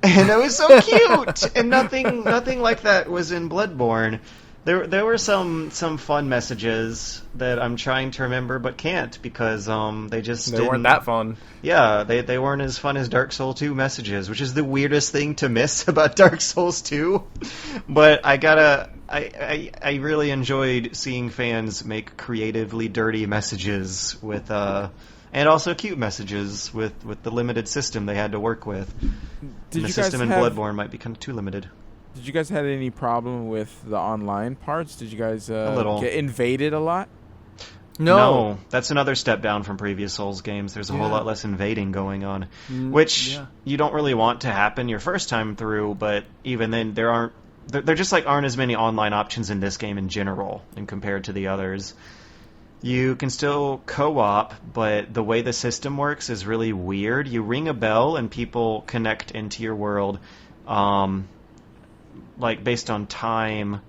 And it was so cute. And nothing like that was in Bloodborne. There were some fun messages that I'm trying to remember but can't because they weren't that fun. Yeah, they weren't as fun as Dark Souls 2 messages, which is the weirdest thing to miss about Dark Souls 2. But I really enjoyed seeing fans make creatively dirty messages with and also cute messages with the limited system they had to work with. Did the you system guys in have, Bloodborne might be kind of too limited. Did you guys have any problem with the online parts? Did you guys A little. get invaded a lot? No, that's another step down from previous Souls games. There's a whole lot less invading going on, which you don't really want to happen your first time through, but even then there just like aren't as many online options in this game in general and compared to the others. You can still co-op, but the way the system works is really weird. You ring a bell and people connect into your world, like based on time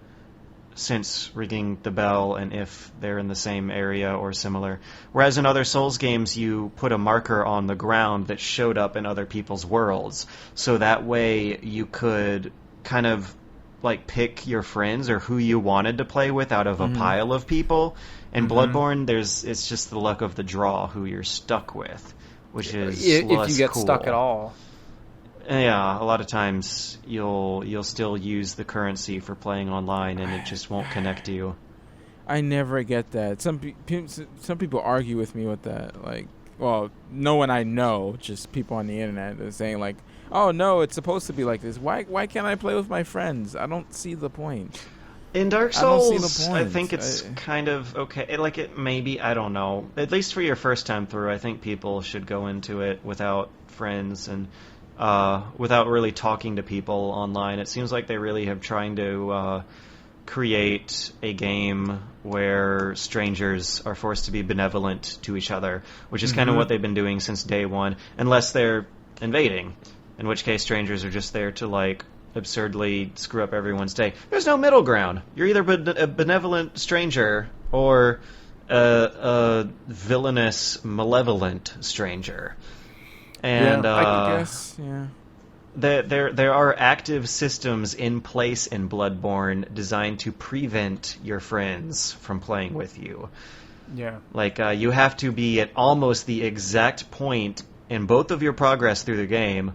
since ringing the bell and if they're in the same area or similar. Whereas in other Souls games, you put a marker on the ground that showed up in other people's worlds. So that way you could kind of like pick your friends or who you wanted to play with out of a pile of people. In Bloodborne, it's just the luck of the draw who you're stuck with, which is if less you get cool. stuck at all. Yeah, a lot of times you'll still use the currency for playing online, and it just won't connect to you. I never get that. Some people argue with me with that. Like, well, no one I know, just people on the internet are saying like, "Oh no, it's supposed to be like this. Why can't I play with my friends? I don't see the point." In Dark I don't see Souls, the I point. think it's kind of okay. I don't know. At least for your first time through, I think people should go into it without friends and without really talking to people online. It seems like they really have trying to create a game where strangers are forced to be benevolent to each other, which is kind of what they've been doing since day one, unless they're invading, in which case strangers are just there to like absurdly screw up everyone's day. There's no middle ground. You're either a benevolent stranger or a villainous, malevolent stranger. And I guess, yeah. There are active systems in place in Bloodborne designed to prevent your friends from playing with you. Yeah. Like, you have to be at almost the exact point in both of your progress through the game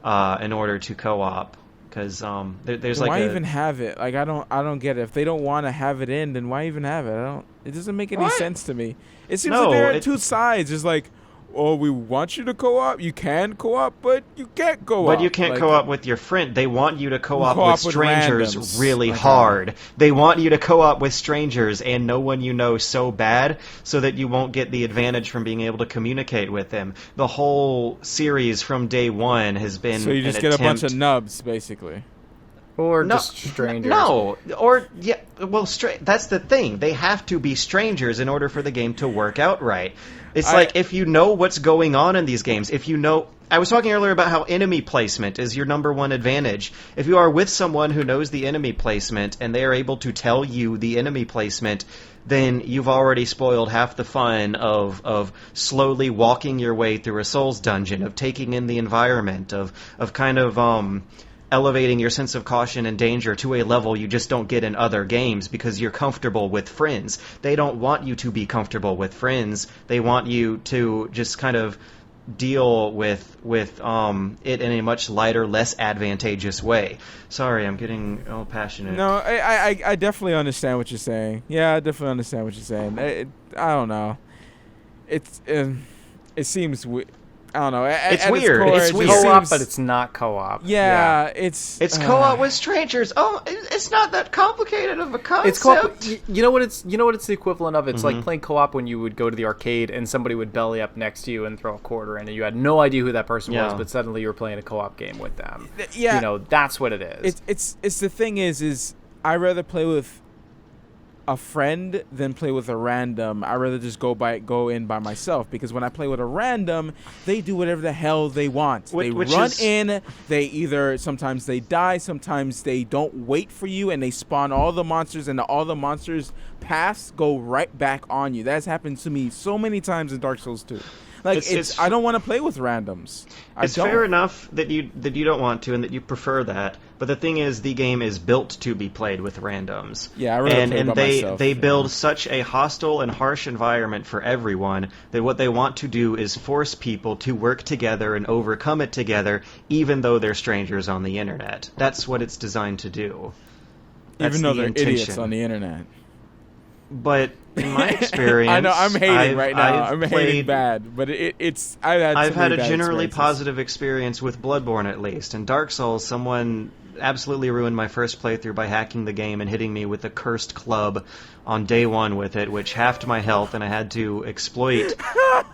in order to co-op. Because there's like why even have it? Like, I don't get it. If they don't want to have it in, then why even have it? It doesn't make any sense to me. It seems like there are two sides. It's like, we want you to co-op. You can co-op, but you can't co-op. But you can't co-op with your friend. They want you to co-op with strangers really hard. They want you to co-op with strangers and no one you know so bad so that you won't get the advantage from being able to communicate with them. The whole series from day one has been so you just get a bunch of nubs, basically. Or just strangers. No, or yeah, well, that's the thing. They have to be strangers in order for the game to work out right. It's like if you know what's going on in these games, if you know... I was talking earlier about how enemy placement is your number one advantage. If you are with someone who knows the enemy placement and they are able to tell you the enemy placement, then you've already spoiled half the fun of slowly walking your way through a Souls dungeon, of taking in the environment, of kind of... elevating your sense of caution and danger to a level you just don't get in other games because you're comfortable with friends. They don't want you to be comfortable with friends. They want you to just kind of deal with it in a much lighter, less advantageous way. Sorry, I'm getting passionate. No, I definitely understand what you're saying. Yeah, I definitely understand what you're saying. I don't know. It seems I don't know. It's weird. It's weird. Co-op, but it's not co-op. Yeah. It's co-op with strangers. Oh, it's not that complicated of a concept. It's co-op. You know what it's the equivalent of? It's like playing co-op when you would go to the arcade and somebody would belly up next to you and throw a quarter in, and you had no idea who that person was, but suddenly you were playing a co-op game with them. Yeah, you know, that's what it is. It's the thing is I rather play with a friend than play with a random. I rather just go in by myself, because when I play with a random, they do whatever the hell they want. They run in. They either sometimes they die, sometimes they don't wait for you, and they spawn all the monsters, and all the monsters go right back on you. That's happened to me so many times in Dark Souls 2. Like I don't want to play with randoms. It's fair enough that you don't want to and that you prefer that. But the thing is, the game is built to be played with randoms. Yeah, I really play by myself. They build such a hostile and harsh environment for everyone that what they want to do is force people to work together and overcome it together, even though they're strangers on the internet. That's what it's designed to do. Even though they're idiots on the internet. But in my experience, I know I'm hating right now. I'm hating bad, but I've had a generally positive experience with Bloodborne, at least. In Dark Souls, someone absolutely ruined my first playthrough by hacking the game and hitting me with a cursed club on day one with it, which halved my health, and I had to exploit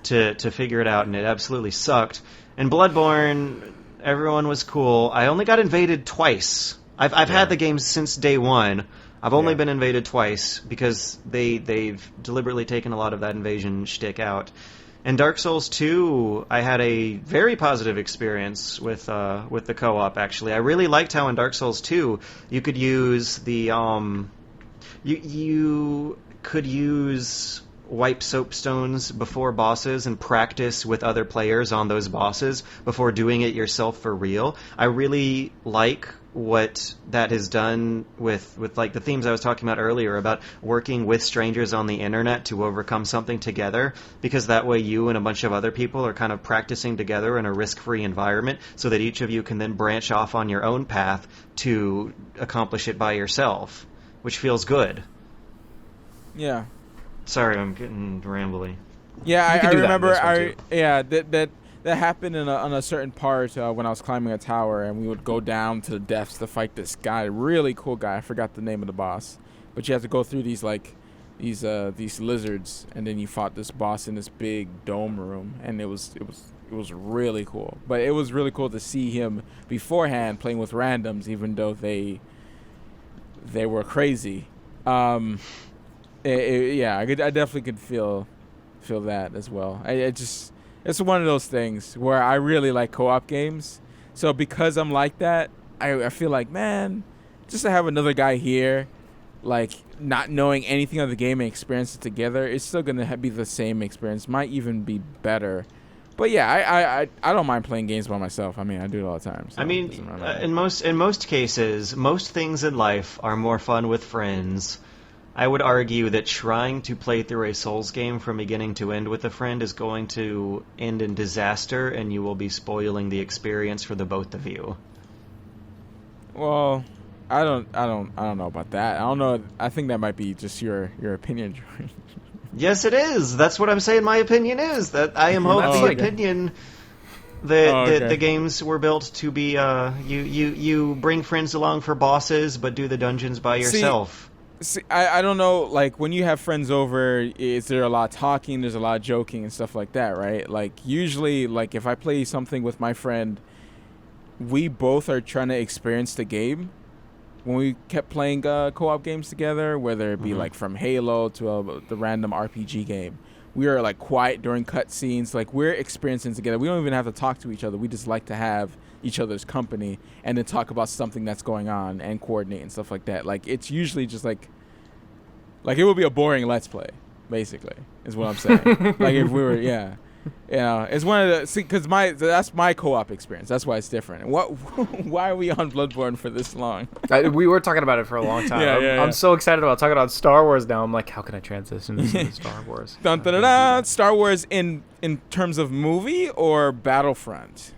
to figure it out, and it absolutely sucked. In Bloodborne, everyone was cool. I only got invaded twice. I've had the game since day one. I've only been invaded twice because they've deliberately taken a lot of that invasion shtick out. In Dark Souls 2, I had a very positive experience with the co-op. Actually, I really liked how in Dark Souls 2 you could use the you could use wipe soapstones before bosses and practice with other players on those bosses before doing it yourself for real. I really like what that has done with like the themes I was talking about earlier about working with strangers on the internet to overcome something together, because that way you and a bunch of other people are kind of practicing together in a risk-free environment so that each of you can then branch off on your own path to accomplish it by yourself, which feels good. Yeah. Sorry, I'm getting rambly. Yeah, I remember that happened on a certain part when I was climbing a tower, and we would go down to the depths to fight this guy, really cool guy. I forgot the name of the boss, but you have to go through these lizards, and then you fought this boss in this big dome room, and it was really cool. But it was really cool to see him beforehand playing with randoms, even though they were crazy. I definitely could feel that as well. It's one of those things where I really like co-op games. So because I'm like that, I feel like, man, just to have another guy here, like not knowing anything of the game and experience it together, it's still going to be the same experience. Might even be better. But yeah, I don't mind playing games by myself. I mean, I do it all the time. So I mean, in most cases, most things in life are more fun with friends. I would argue that trying to play through a Souls game from beginning to end with a friend is going to end in disaster, and you will be spoiling the experience for the both of you. Well, I don't know about that. I don't know. I think that might be just your opinion. Yes, it is. That's what I'm saying. My opinion is that I am of the opinion that the games were built to be you bring friends along for bosses, but do the dungeons by yourself. See, I don't know. Like when you have friends over, is there a lot of talking? There's a lot of joking and stuff like that, right? Like usually, like if I play something with my friend, we both are trying to experience the game. When we kept playing co-op games together, whether it be like from Halo to the random RPG game, we are like quiet during cutscenes. Like we're experiencing together. We don't even have to talk to each other. We just like to have each other's company and then talk about something that's going on and coordinate and stuff like that. Like it's usually just like it would be a boring Let's Play, basically, is what I'm saying. Like if we were, yeah. You know, it's one of the because that's my co-op experience. That's why it's different. Why are we on Bloodborne for this long? We were talking about it for a long time. I'm so excited about talking about Star Wars now. I'm like, how can I transition this into Star Wars? Dun, dun, dun, dun. Star Wars in terms of movie or Battlefront?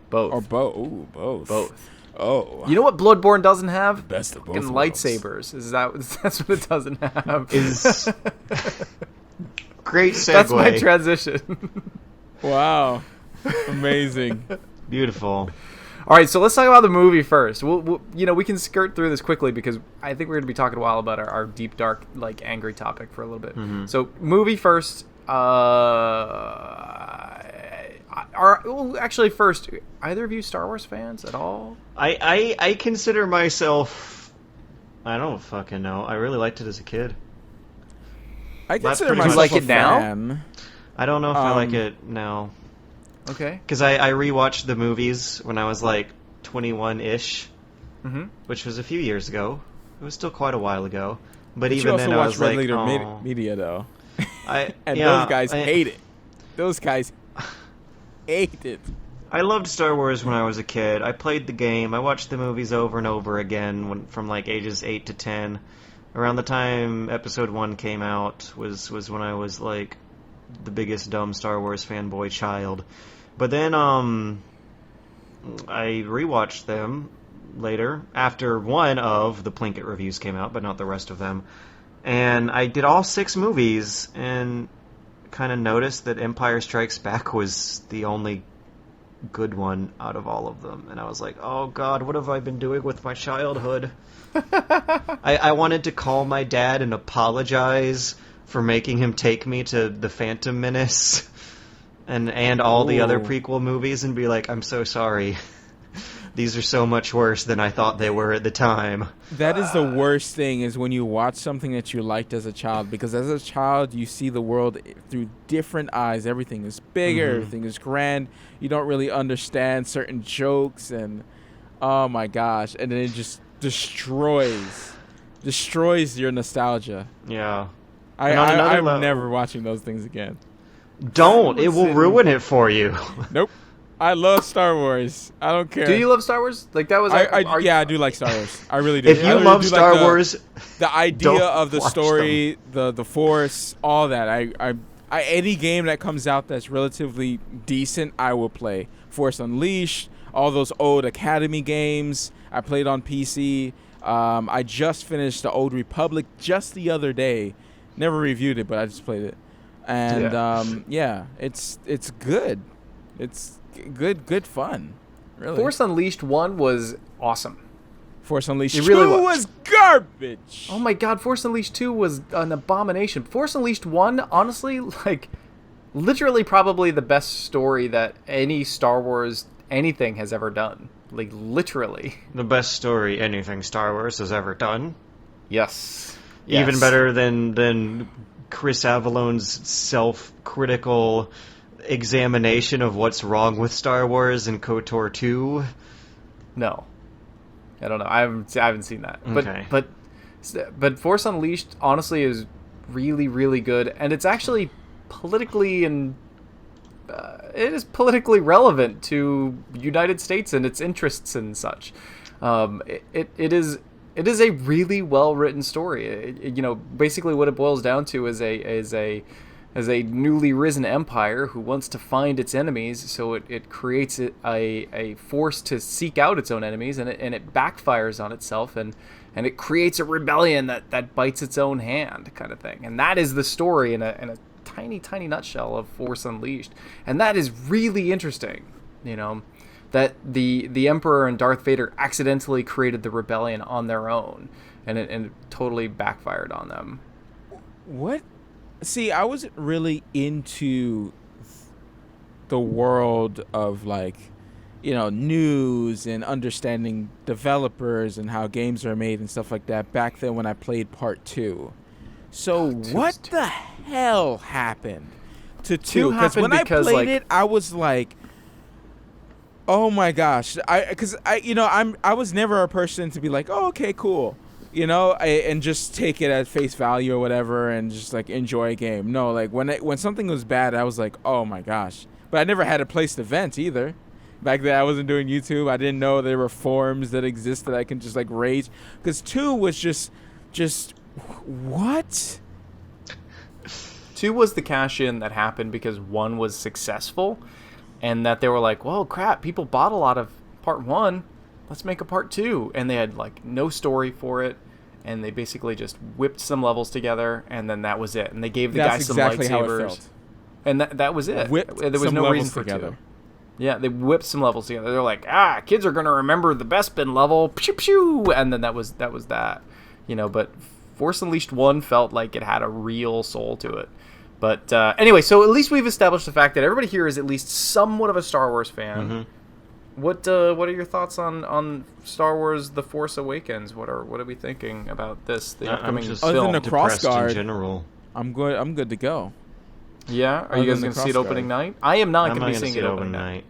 Both. Or both? Ooh, both. Both. Oh. You know what Bloodborne doesn't have? Best of both fucking worlds. Lightsabers. That's what it doesn't have. Is great segue. That's my transition. Wow. Amazing. Beautiful. All right, so let's talk about the movie first. We'll we can skirt through this quickly because I think we're going to be talking a while about our deep, dark, like, angry topic for a little bit. Mm-hmm. So, movie first. Actually, first, either of you Star Wars fans at all? I consider myself... I don't fucking know. I really liked it as a kid. I consider myself like a it now? fan. I don't know if I like it now. Okay. Because I rewatched the movies when I was like 21-ish, which was a few years ago. It was still quite a while ago. But even then I was like, Red Letter Media, though. Those guys hate it. Those guys hate it. I loved Star Wars when I was a kid. I played the game. I watched the movies over and over again from like ages 8 to 10. Around the time Episode 1 came out was when I was like the biggest dumb Star Wars fanboy child. But then I rewatched them later after one of the Plinkett reviews came out, but not the rest of them. And I did all 6 movies and kind of noticed that Empire Strikes Back was the only good one out of all of them. And I was like, oh God, what have I been doing with my childhood? I wanted to call my dad and apologize for making him take me to The Phantom Menace and all the other prequel movies and be like, I'm so sorry. These are so much worse than I thought they were at the time. That is the worst thing, is when you watch something that you liked as a child, because as a child you see the world through different eyes. Everything is bigger, everything is grand. You don't really understand certain jokes, and oh my gosh, and then it just destroys your nostalgia. Yeah. I'm never watching those things again. Don't. It will ruin it for you. Nope. I love Star Wars. I don't care. Do you love Star Wars? Like that was. I do like Star Wars. I really do. If you love Star Wars, the idea of the story, the Force, all that. I any game that comes out that's relatively decent, I will play. Force Unleashed, all those old Academy games. I played on PC. I just finished the Old Republic just the other day. Never reviewed it, but I just played it. And it's good. It's good fun. Really. Force Unleashed 1 was awesome. Force Unleashed 2 was garbage. Oh my God, Force Unleashed 2 was an abomination. Force Unleashed 1, honestly, like, literally probably the best story that any Star Wars anything has ever done. Like, literally. The best story anything Star Wars has ever done? Yes. Even better than Chris Avalone's self-critical examination of what's wrong with Star Wars in KOTOR 2? No. I don't know. I haven't seen that. Okay. But Force Unleashed honestly is really, really good, and it's actually politically it is politically relevant to the United States and its interests and such. It is a really well written story. Basically what it boils down to is a as a newly risen empire who wants to find its enemies, so it creates a force to seek out its own enemies, and it backfires on itself, and it creates a rebellion that bites its own hand, kind of thing. And that is the story in a tiny nutshell of Force Unleashed. And that is really interesting, that the Emperor and Darth Vader accidentally created the rebellion on their own, and it totally backfired on them. What? See, I wasn't really into the world of news and understanding developers and how games are made and stuff like that back then when I played Part 2. So what the hell happened to 2? Because when I played it, I was like, oh my gosh. I was never a person to be like, oh, okay, cool. And just take it at face value or whatever and just enjoy a game. No, when something was bad, I was like, oh my gosh. But I never had a place to vent either. Back then, I wasn't doing YouTube. I didn't know there were forums that existed. I can just rage. Because 2 was just what? 2 was the cash-in that happened because 1 was successful, and that they were like, well, crap, people bought a lot of Part 1. Let's make a Part 2. And they had no story for it, and they basically just whipped some levels together, and then that was it. And they gave the guy some lightsabers. How it felt. And that was it. There was no reason for together. 2. Yeah, they whipped some levels together. They're like, kids are going to remember the Bespin level, pew pew, and then that was that. But Force Unleashed 1 felt like it had a real soul to it. But anyway, so at least we've established the fact that everybody here is at least somewhat of a Star Wars fan. Mm-hmm. What are your thoughts on Star Wars: The Force Awakens? What are we thinking about this? The upcoming film. Other than the crossguard, in general. I'm good to go. Yeah, are you guys going to see it opening night? I am not going to be seeing it opening night.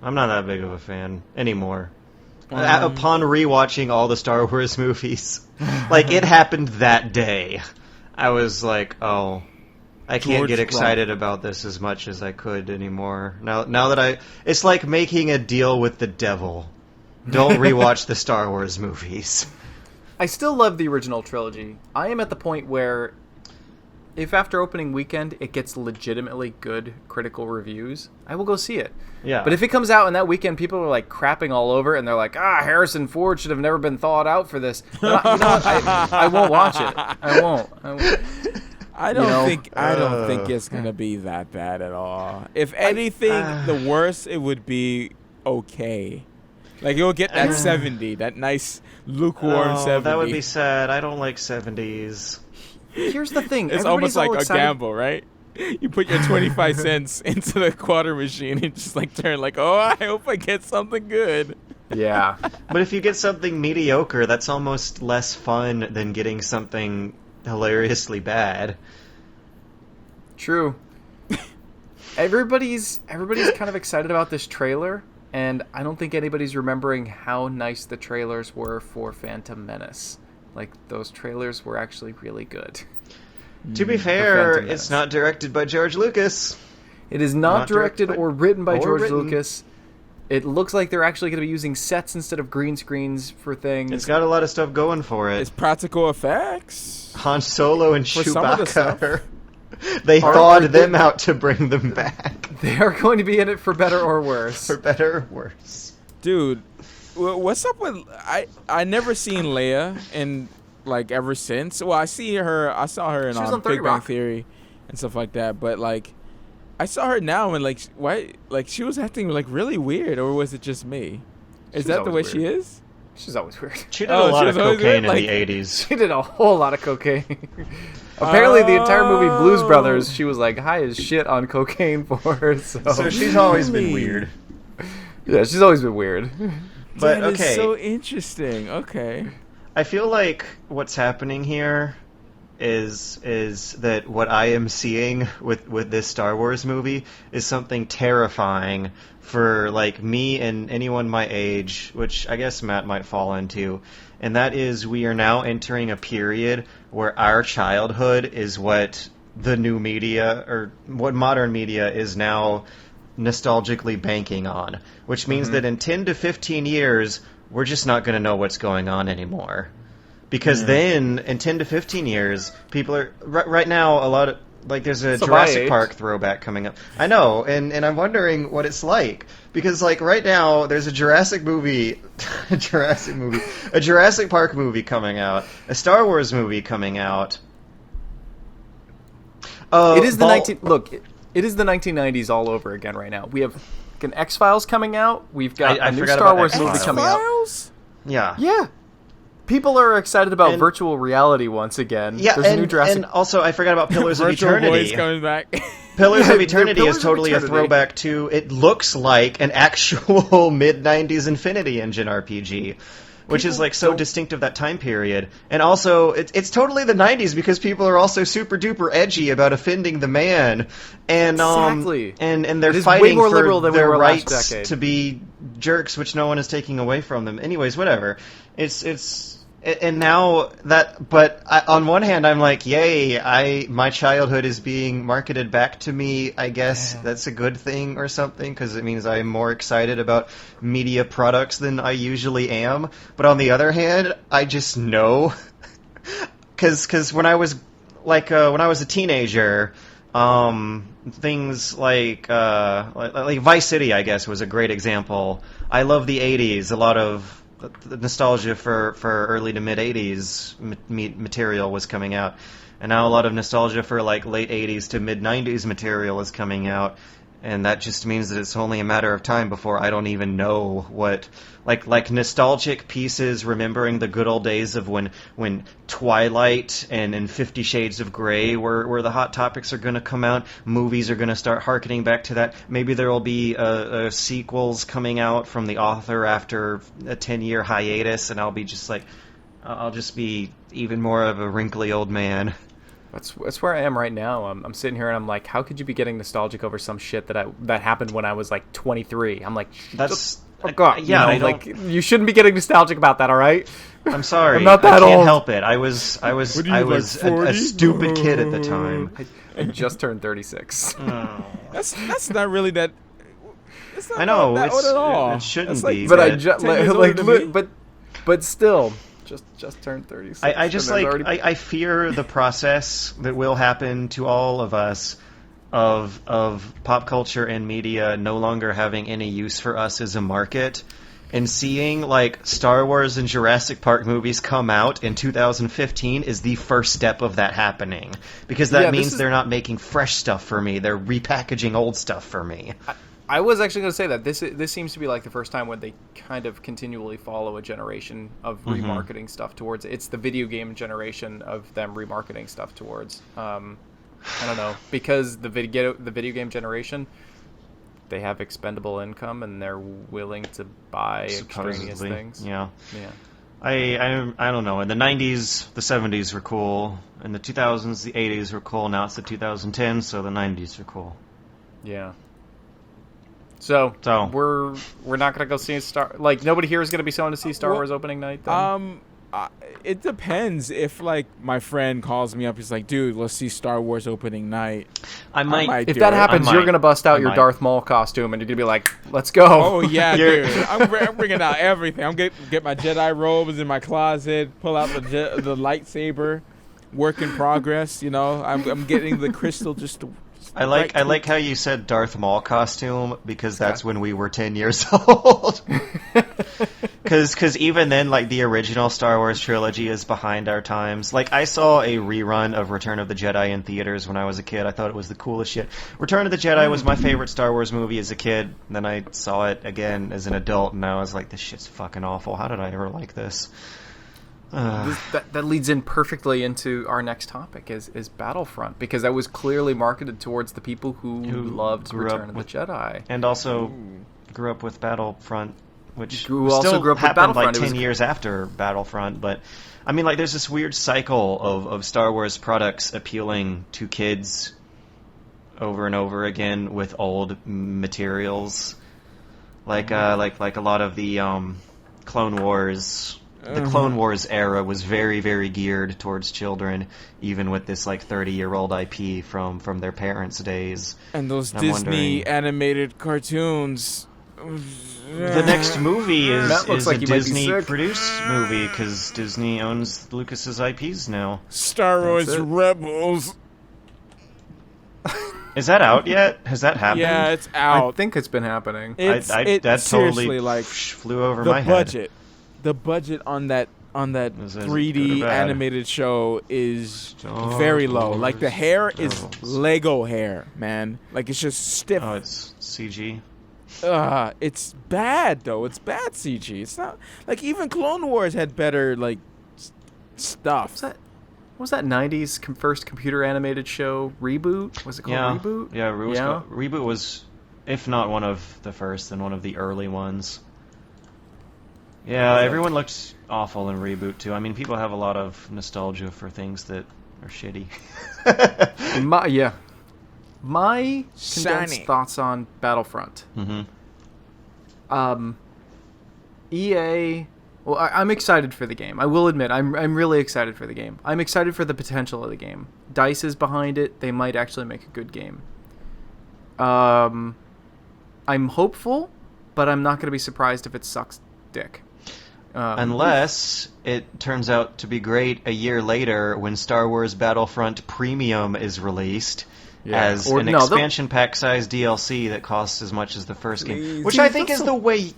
I'm not that big of a fan anymore. Upon rewatching all the Star Wars movies, it happened that day. I was like, oh, I can't get excited about this as much as I could anymore. Now that it's like making a deal with the devil. Don't rewatch the Star Wars movies. I still love the original trilogy. I am at the point where if after opening weekend it gets legitimately good critical reviews, I will go see it. Yeah. But if it comes out in that weekend, people are crapping all over it, and they're like, Harrison Ford should have never been thought out for this. But I won't watch it. I won't. I don't think it's gonna be that bad at all. If anything, the worst it would be okay. You'll get that 70, that nice lukewarm 70. That would be sad. I don't like 70s. Here's the thing. It's almost like a gamble, right? You put your 25 cents into the quarter machine and just turn I hope I get something good. Yeah. But if you get something mediocre, that's almost less fun than getting something hilariously bad. True. Everybody's kind of excited about this trailer, and I don't think anybody's remembering how nice the trailers were for Phantom Menace. Those trailers were actually really good. To be fair, it's not directed by George Lucas. It is not directed or written by George Lucas. It looks like they're actually going to be using sets instead of green screens for things. It's got a lot of stuff going for it. It's practical effects. Han Solo and Chewbacca. They thawed them out to bring them back. They are going to be in it for better or worse. For better or worse. Dude, what's up with... I never seen Leia in, ever since. Well, I saw her in Big Bang Theory and stuff like that, but, I saw her now and, why... she was acting, really weird, or was it just me? Is that the way she is? She's always weird. She did a lot of cocaine in the 80s. She did a whole lot of cocaine. Apparently, the entire movie Blues Brothers, she was, high as shit on cocaine for. So she's always been weird. Yeah, she's always been weird. But, that is so interesting. Okay. I feel like what's happening here is that what I am seeing with this Star Wars movie is something terrifying for me and anyone my age, which I guess Matt might fall into, and that is we are now entering a period where our childhood is what the new media or what modern media is now nostalgically banking on, which means that in 10 to 15 years we're just not going to know what's going on anymore. Because then, in 10 to 15 years, people are... Right now, Like, there's a Jurassic Park throwback coming up. I know, and I'm wondering what it's like. Because, like, right now, there's a Jurassic Park movie coming out, a Star Wars movie coming out. It is it is the 1990s all over again right now. We have an X-Files coming out. We've got a new Star Wars movie coming out. Yeah. Yeah. People are excited about virtual reality once again. Yeah, There's a new Jurassic... and also I forgot about Pillars of Eternity. Coming back. Pillars of Eternity is totally a throwback to, it looks like an actual mid-90s Infinity Engine RPG, which is like so distinct of that time period. And also, it's totally the 90s because people are also super duper edgy about offending the man. And exactly. And they're fighting for their rights to be jerks, which no one is taking away from them. Anyways, whatever. And now on one hand, I'm like, yay, my childhood is being marketed back to me. I guess that's a good thing or something, because it means I'm more excited about media products than I usually am. But on the other hand, I just know, because when I was a teenager, things like Vice City, I guess, was a great example. I love the 80s, a lot of the nostalgia for early to mid 80s material was coming out, and now a lot of nostalgia for like late 80s to mid 90s material is coming out, and that just means that it's only a matter of time before I don't even know what like nostalgic pieces remembering the good old days of when Twilight and 50 Shades of Grey were the hot topics are going to come out. Movies are going to start hearkening back to that. Maybe there will be sequels coming out from the author after a 10-year hiatus, and I'll just be even more of a wrinkly old man. That's where I am right now. I'm sitting here and I'm like, how could you be getting nostalgic over some shit that happened when I was like 23? I'm like, oh god, yeah, like you shouldn't be getting nostalgic about that. All right, I'm sorry, I'm not that I can't old. help it. I was a stupid kid at the time. I just turned 36. Oh. That's not really that. I know that old at all. It shouldn't be. But still. Just turned 36. I fear the process that will happen to all of us of pop culture and media no longer having any use for us as a market, and seeing like Star Wars and Jurassic Park movies come out in 2015 is the first step of that happening, because that means they're not making fresh stuff for me, they're repackaging old stuff for me. I was actually going to say that this seems to be like the first time when they kind of continually follow a generation of remarketing stuff towards it. It's the video game generation of them remarketing stuff towards. I don't know, because the video game generation, they have expendable income and they're willing to buy extraneous things. Yeah. I don't know. In the 90s, the 70s were cool. In the 2000s, the 80s were cool. Now it's the 2010s, so the 90s are cool. Yeah. So we're not gonna go see nobody here is gonna be going to see Star Wars opening night then? It depends. If like my friend calls me up, he's like, "Dude, let's see Star Wars opening night." I might. If that happens, you're gonna bust out your Darth Maul costume and you're gonna be like, "Let's go!" Oh yeah, dude. I'm bringing out everything. I'm get my Jedi robes in my closet. Pull out the lightsaber. Work in progress. You know, I'm getting the crystal just to. I like how you said Darth Maul costume, because that's when we were 10 years old. Because even then, like, the original Star Wars trilogy is behind our times. Like, I saw a rerun of Return of the Jedi in theaters when I was a kid. I thought it was the coolest shit. Return of the Jedi was my favorite Star Wars movie as a kid. Then I saw it again as an adult, and I was like, this shit's fucking awful. How did I ever like this? That leads in perfectly into our next topic is Battlefront, because that was clearly marketed towards the people who loved Return of the Jedi. And also grew up with Battlefront, which grew happened with Battlefront. Like 10 years after Battlefront. But, I mean, like, there's this weird cycle of Star Wars products appealing to kids over and over again with old materials. Like a lot of the Clone Wars... The Clone Wars era was very, very geared towards children, even with this like 30-year-old IP from their parents' days. And those Disney animated cartoons. The next movie is a Disney-produced movie, because Disney owns Lucas's IPs now. Star Wars Rebels. Is that out yet? Has that happened? Yeah, it's out. I think it's been happening. That totally like flew over my head. The budget on that 3D animated show is very low. Like the hair is Lego hair, man. Like it's just stiff. Oh, it's CG. It's bad though. It's bad CG. It's not like even Clone Wars had better like stuff. What was that 90s first computer animated show? Reboot? Was it called Reboot? Yeah, Reboot was, if not one of the first, then one of the early ones. Yeah, everyone looked awful in Reboot too. I mean, people have a lot of nostalgia for things that are shitty. My condensed thoughts on Battlefront. EA. Well, I'm excited for the game. I will admit, I'm really excited for the game. I'm excited for the potential of the game. DICE is behind it. They might actually make a good game. I'm hopeful, but I'm not going to be surprised if it sucks dick. Unless it turns out to be great a year later when Star Wars Battlefront Premium is released as an expansion pack-size DLC that costs as much as the first game. Which I think is the way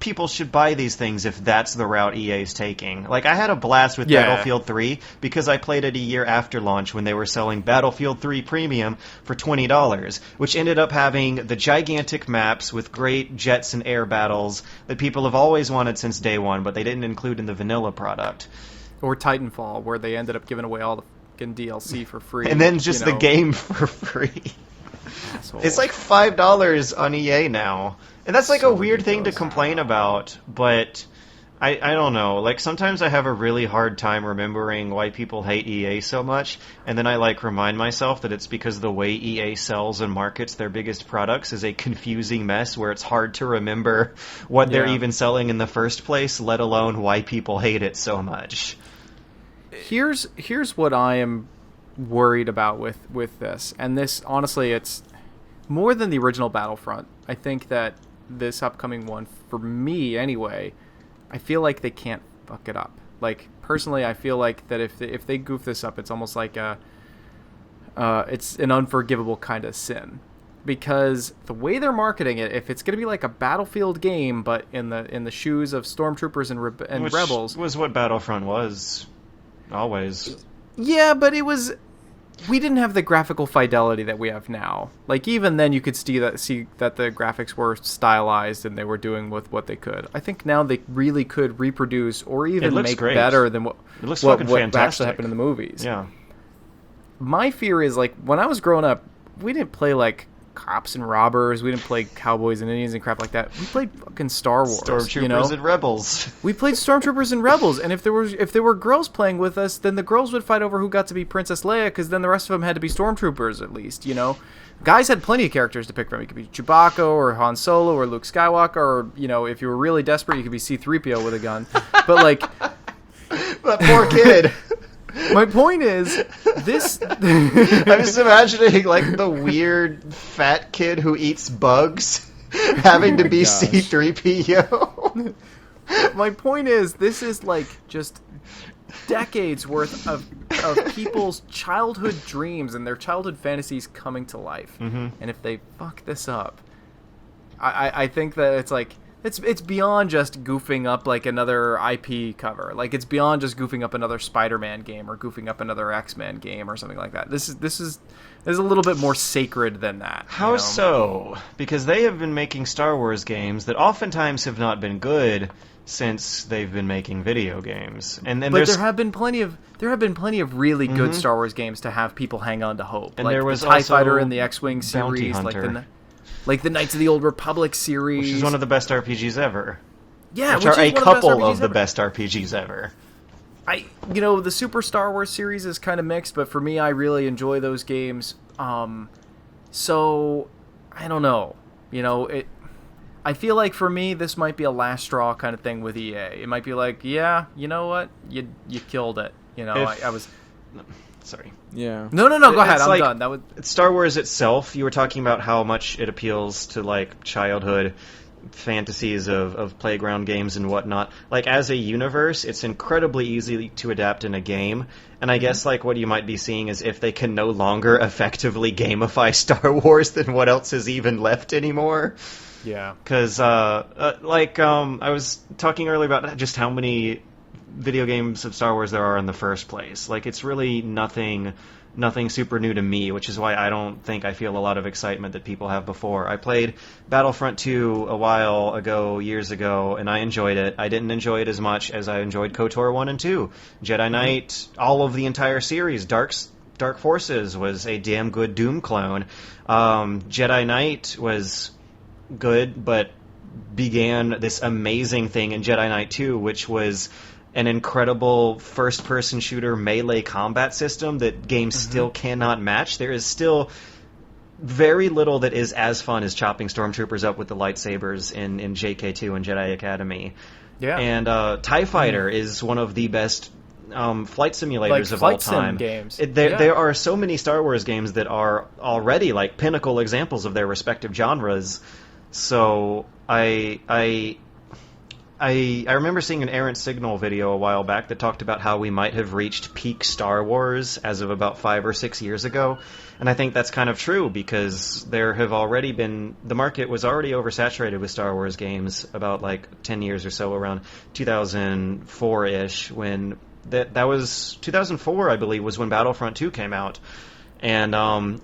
people should buy these things if that's the route EA's taking. Like, I had a blast with Battlefield 3 because I played it a year after launch when they were selling Battlefield 3 Premium for $20, which ended up having the gigantic maps with great jets and air battles that people have always wanted since day one, but they didn't include in the vanilla product. Or Titanfall, where they ended up giving away all the fucking DLC for free. And then just the game for free. Assholes. It's like $5 on EA now. And that's like a weird thing to complain about, but I don't know. Like, sometimes I have a really hard time remembering why people hate EA so much, and then I like remind myself that it's because the way EA sells and markets their biggest products is a confusing mess where it's hard to remember what they're even selling in the first place, let alone why people hate it so much. Here's what I am worried about with this, and this, honestly, it's more than the original Battlefront. I think that this upcoming one, for me anyway, I feel like they can't fuck it up. Like, personally, I feel like that if they goof this up, it's almost like it's an unforgivable kind of sin, because the way they're marketing it, if it's going to be like a Battlefield game but in the shoes of stormtroopers and Which rebels, was what Battlefront was always. Yeah, but we didn't have the graphical fidelity that we have now. Like, even then you could see that the graphics were stylized and they were doing with what they could. I think now they really could reproduce or even make better than what actually happened in the movies. Yeah. My fear is, like, when I was growing up, we didn't play like cops and robbers. We didn't play cowboys and Indians and crap like that. We played fucking Star Wars. Stormtroopers and Rebels. We played Stormtroopers and Rebels, and if there were girls playing with us, then the girls would fight over who got to be Princess Leia, because then the rest of them had to be Stormtroopers at least, you know? Guys had plenty of characters to pick from. You could be Chewbacca or Han Solo or Luke Skywalker, or, you know, if you were really desperate, you could be C-3PO with a gun. But, like... That poor kid. My point is, this... I'm just imagining, like, the weird fat kid who eats bugs having to be C-3PO. My point is, this is, like, just decades worth of people's childhood dreams and their childhood fantasies coming to life. Mm-hmm. And if they fuck this up, I think that it's like... It's beyond just goofing up like another IP cover. Like, it's beyond just goofing up another Spider-Man game or goofing up another X-Men game or something like that. This is a little bit more sacred than that. How so? Because they have been making Star Wars games that oftentimes have not been good since they've been making video games. And then there have been plenty of really good Star Wars games to have people hang on to hope. And like there was the TIE also Fighter and the X-Wing series, like the Knights of the Old Republic series, which is one of the best RPGs ever. Yeah, which are a couple of the best RPGs ever. The Super Star Wars series is kind of mixed, but for me, I really enjoy those games. So I don't know. I feel like for me, this might be a last straw kind of thing with EA. It might be like, yeah, you know what, you killed it. I was. Sorry. Yeah. No. Go ahead. I'm done. Star Wars itself. You were talking about how much it appeals to like childhood fantasies of playground games and whatnot. Like, as a universe, it's incredibly easy to adapt in a game. And I guess, like, what you might be seeing is if they can no longer effectively gamify Star Wars, then what else is even left anymore? Yeah. Because, I was talking earlier about just how many video games of Star Wars there are in the first place. Like, it's really nothing super new to me, which is why I don't think I feel a lot of excitement that people have before. I played Battlefront 2 a while ago, years ago, and I enjoyed it. I didn't enjoy it as much as I enjoyed KOTOR 1 and 2. Jedi Knight, all of the entire series. Dark Forces was a damn good Doom clone. Jedi Knight was good, but began this amazing thing in Jedi Knight 2, which was an incredible first-person shooter melee combat system that games still cannot match. There is still very little that is as fun as chopping stormtroopers up with the lightsabers in JK2 and Jedi Academy. Yeah. And TIE Fighter is one of the best flight simulators of all time. Games. There are so many Star Wars games that are already like pinnacle examples of their respective genres. So I remember seeing an Errant Signal video a while back that talked about how we might have reached peak Star Wars as of about 5 or 6 years ago. And I think that's kind of true because there have already been... The market was already oversaturated with Star Wars games about like 10 years or so, around 2004-ish, when... That was 2004, I believe, was when Battlefront 2 came out. And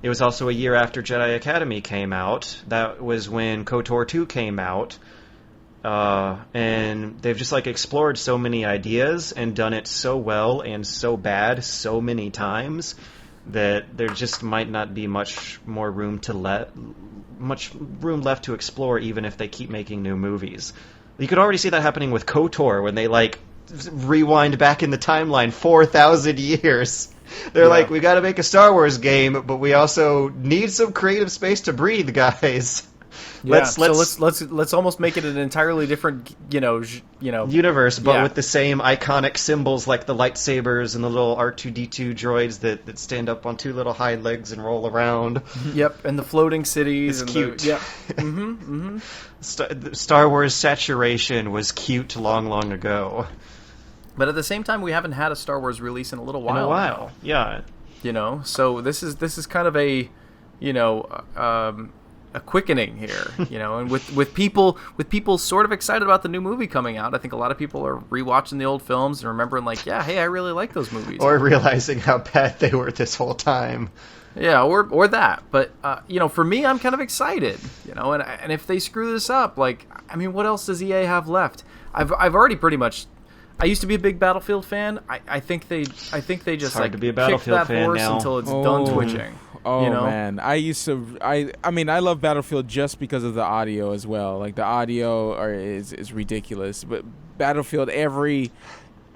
it was also a year after Jedi Academy came out. That was when KOTOR 2 came out. And they've just like explored so many ideas and done it so well and so bad so many times that there just might not be much room left to explore, even if they keep making new movies. You could already see that happening with KOTOR when they like rewind back in the timeline 4,000 years. They're like, we got to make a Star Wars game, but we also need some creative space to breathe, guys. Yeah. Let's almost make it an entirely different, universe, but with the same iconic symbols like the lightsabers and the little R2-D2 droids that stand up on 2 little hind legs and roll around. Yep, and the floating cities. It's cute. Yep. Star Wars saturation was cute long ago. But at the same time, we haven't had a Star Wars release in a little while. Now. Yeah. So this is kind of a, a quickening here, and with people sort of excited about the new movie coming out. I think a lot of people are rewatching the old films and remembering like, yeah, hey, I really like those movies. Or realizing how bad they were this whole time. Yeah, or that. But for me, I'm kind of excited, and if they screw this up, like, I mean, what else does EA have left? I've already pretty much. I used to be a big Battlefield fan. I think they just like to be a Battlefield kick that fan horse now. until it's done twitching. Oh man, I mean I love Battlefield just because of the audio as well. Like the audio is ridiculous, but Battlefield you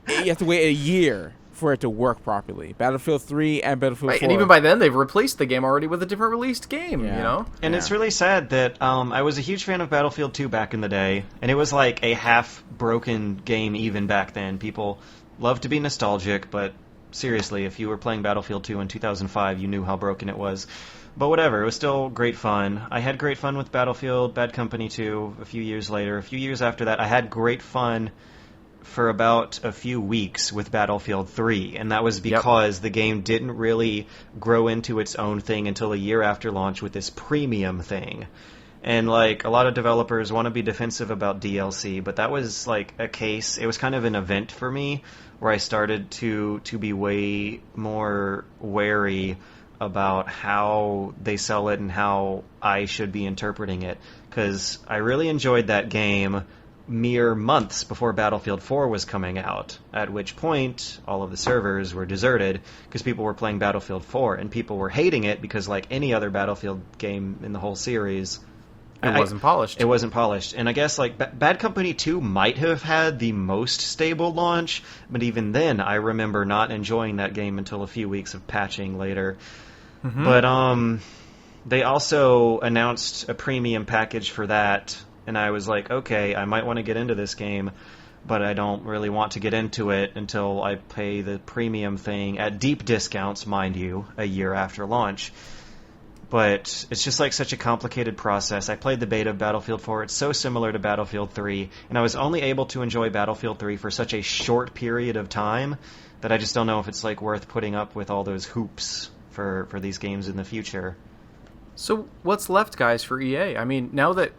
have to wait a year for it to work properly. Battlefield 3 and Battlefield 4. And even by then, they've replaced the game already with a different released game, And it's really sad that I was a huge fan of Battlefield 2 back in the day, and it was like a half-broken game even back then. People love to be nostalgic, but seriously, if you were playing Battlefield 2 in 2005, you knew how broken it was. But whatever, it was still great fun. I had great fun with Battlefield Bad Company 2 a few years later. A few years after that, I had great fun for about a few weeks with Battlefield 3, and that was because the game didn't really grow into its own thing until a year after launch with this premium thing. And like a lot of developers want to be defensive about DLC, but that was like a case, it was kind of an event for me where I started to be way more wary about how they sell it and how I should be interpreting it, because I really enjoyed that game mere months before Battlefield 4 was coming out, at which point all of the servers were deserted because people were playing Battlefield 4, and people were hating it because, like any other Battlefield game in the whole series, it wasn't polished. It wasn't polished. And I guess like Bad Company 2 might have had the most stable launch, but even then I remember not enjoying that game until a few weeks of patching later. Mm-hmm. But they also announced a premium package for that, and I was like, okay, I might want to get into this game, but I don't really want to get into it until I pay the premium thing at deep discounts, mind you, a year after launch. but it's just like such a complicated process. I played the beta of Battlefield 4. It's so similar to Battlefield 3, and I was only able to enjoy Battlefield 3 for such a short period of time that I just don't know if it's like worth putting up with all those hoops for these games in the future. So what's left, guys, for EA? I mean, now that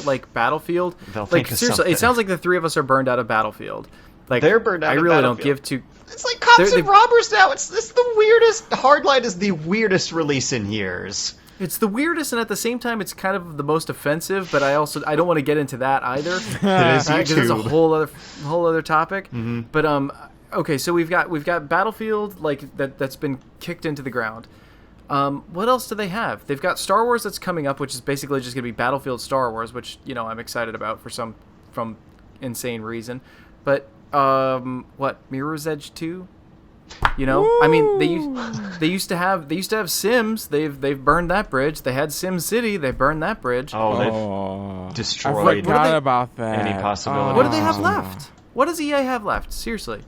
like Battlefield, They'll like think of seriously, something. it sounds like the three of us are burned out of Battlefield. Like They're burned out I of really Battlefield. don't give two. It's like Cops and Robbers now. It's the weirdest. Hardline is the weirdest release in years. It's the weirdest, and at the same time, it's kind of the most offensive. But I don't want to get into that either. It is YouTube. Because it's a whole other topic. Mm-hmm. But okay, so we've got Battlefield like that's been kicked into the ground. What else do they have? They've got Star Wars that's coming up, which is basically just going to be Battlefield Star Wars, which I'm excited about from insane reason. But what, Mirror's Edge 2? I mean, they used to have Sims. They've burned that bridge. They had Sim City. They burned that bridge. Oh, they've destroyed. I forgot about that. Any possibility. What do they have left? What does EA have left? Seriously.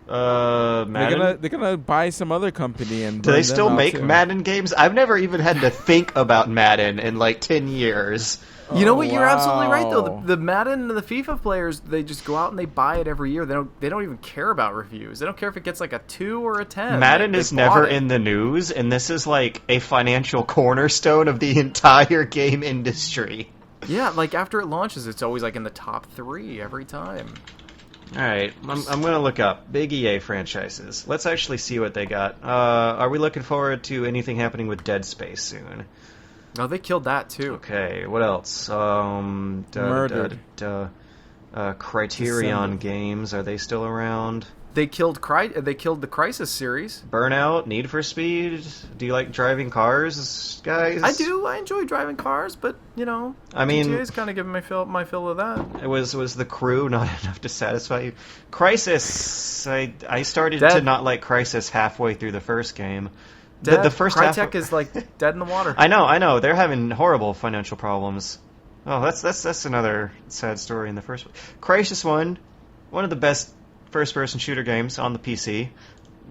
Madden? They're gonna buy some other company and. Do they still make too. Madden games? I've never even had to think about Madden in like 10 years. You know what? You're absolutely right, though. Wow. The Madden and the FIFA players, they just go out and they buy it every year. They don't even care about reviews. They don't care if it gets like a 2 or a 10. Madden They is bought never it. in the news, and this is like a financial cornerstone of the entire game industry. Yeah, like after it launches, it's always like in the top 3 every time. All right, I'm going to look up big EA franchises. Let's actually see what they got. Are we looking forward to anything happening with Dead Space soon? No, they killed that too. Okay, what else? Murdered. Criterion Games, are they still around? They killed the Crysis series. Burnout, Need for Speed. Do you like driving cars, guys? I do. I enjoy driving cars, but I mean, GTA's kind of giving my fill of that. it was the crew not enough to satisfy you? Crysis, I started to not like Crysis halfway through the first game. The first Crytek half is like dead in the water. I know. They're having horrible financial problems. Oh, that's another sad story in the first one. Crysis 1, one of the best first-person shooter games on the PC.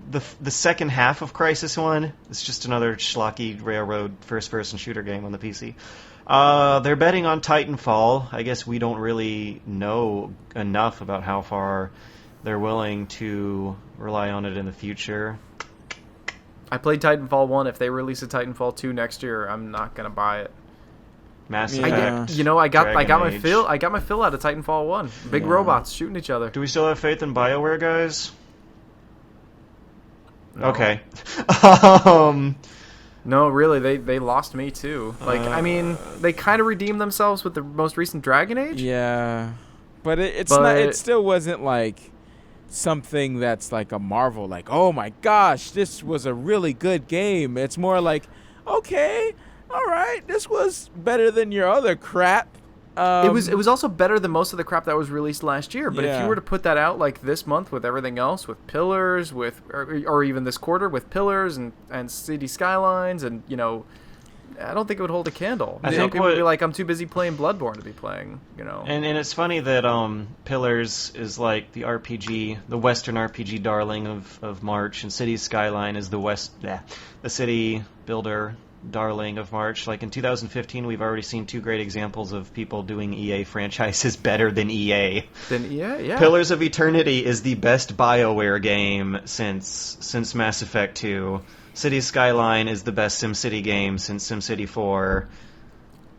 The second half of Crysis 1 is just another schlocky railroad first-person shooter game on the PC. They're betting on Titanfall. I guess we don't really know enough about how far they're willing to rely on it in the future. I played Titanfall 1. If they release a Titanfall 2 next year, I'm not gonna buy it. Mass Yeah. Effect. I got Dragon my Age. fill. I got my fill out of Titanfall 1. Big Yeah. robots shooting each other. Do we still have faith in BioWare, guys? No. Okay. No, really, they lost me too. Like, I mean, they kind of redeemed themselves with the most recent Dragon Age. Yeah, but it's But- not. It still wasn't like something that's like a marvel. Like, oh my gosh, this was a really good game. It's more like, okay, all right, this was better than your other crap. It was also better than most of the crap that was released last year. But if Yeah. you were to put that out like this month with everything else, with Pillars, or even this quarter with Pillars and City Skylines, and I don't think it would hold a candle. I think people would be like, I'm too busy playing Bloodborne to be playing. And it's funny that Pillars is like the RPG, the Western RPG darling of March, and City Skyline is the city builder darling of March. Like in 2015, we've already seen 2 great examples of people doing EA franchises better than EA. Yeah. Pillars of Eternity is the best BioWare game since Mass Effect 2. City Skyline is the best SimCity game since SimCity 4.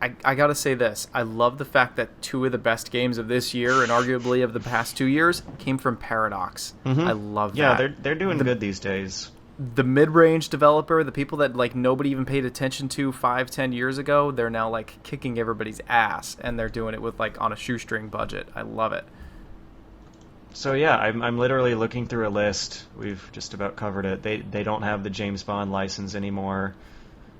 I gotta say this. I love the fact that 2 of the best games of this year and arguably of the past 2 years came from Paradox. I love that. Yeah, they're doing good these days. The mid-range developer, the people that like nobody even paid attention to 5-10 years ago, they're now like kicking everybody's ass, and they're doing it with like on a shoestring budget. I love it. So yeah, I'm literally looking through a list. We've just about covered it. They don't have the James Bond license anymore.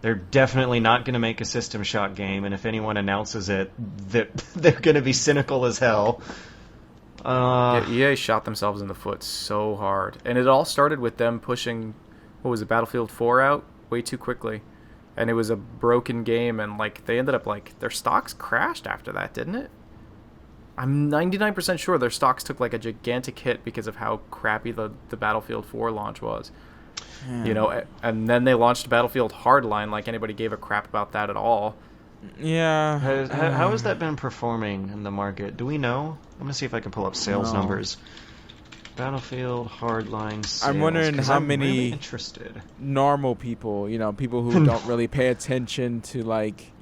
They're definitely not going to make a System Shock game, and if anyone announces it, they're going to be cynical as hell. Yeah, EA shot themselves in the foot so hard, and it all started with them pushing, what was it, Battlefield 4 out way too quickly, and it was a broken game, and like they ended up like their stocks crashed after that, didn't it? I'm 99% sure their stocks took like a gigantic hit because of how crappy the Battlefield 4 launch was. You know, and then they launched Battlefield Hardline, like anybody gave a crap about that at all. Yeah. How has that been performing in the market? Do we know? I'm gonna see if I can pull up sales numbers. Battlefield Hardline sales. I'm wondering how many really interested. normal people, you know, people who don't really pay attention to, like,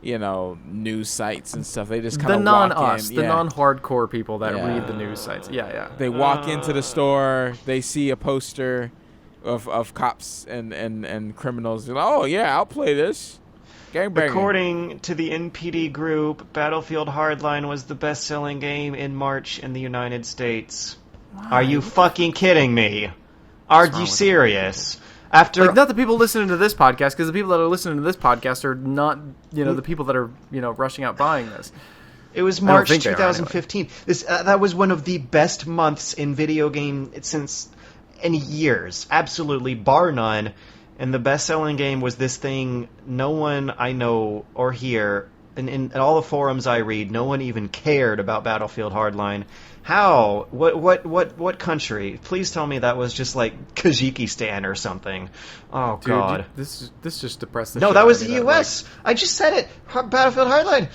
you know, news sites and stuff. They just kind of walk in. The non-hardcore people that read the news sites. Yeah. They walk into the store, they see a poster of cops and criminals. They're like, oh, yeah, I'll play this. Gangbanging. According to the NPD Group, Battlefield Hardline was the best-selling game in March in the United States. Wow. Are you fucking kidding me? Are you serious? After not the people listening to this podcast, because the people that are listening to this podcast are not, you know, the people that are, you know, rushing out buying this. It was March 2015. Anyway. This that was one of the best months in video game since in years, absolutely bar none. And the best-selling game was this thing no one I know or hear, and in all the forums I read, no one even cared about Battlefield Hardline. How? What country? Please tell me that was just like Kyrgyzstan or something. Oh, dude, God. This just depressed the No, shit that was out the of me, U.S. I just said it. Battlefield Hardline,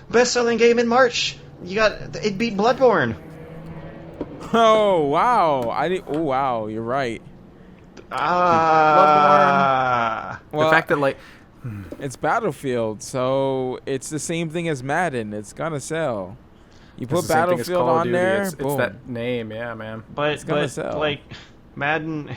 best-selling game in March. It beat Bloodborne. Oh, wow. Oh, wow, you're right. Well, the fact that, like, it's Battlefield, so it's the same thing as Madden. It's gonna sell. You put Battlefield on there, it's that name, yeah, man. But it's gonna sell. Like, Madden,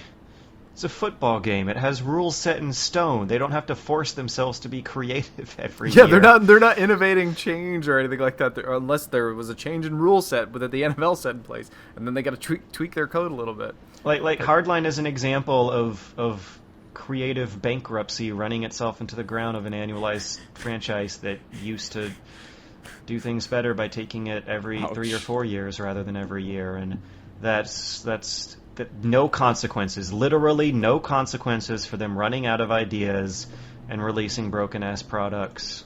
it's a football game. It has rules set in stone. They don't have to force themselves to be creative every year. Yeah, they're not innovating change or anything like that, unless there was a change in rule set that the NFL set in place, and then they got to tweak their code a little bit. Like Hardline is an example of creative bankruptcy running itself into the ground of an annualized franchise that used to do things better by taking it every 3 or 4 years rather than every year, and that's no consequences, literally no consequences for them running out of ideas and releasing broken ass products.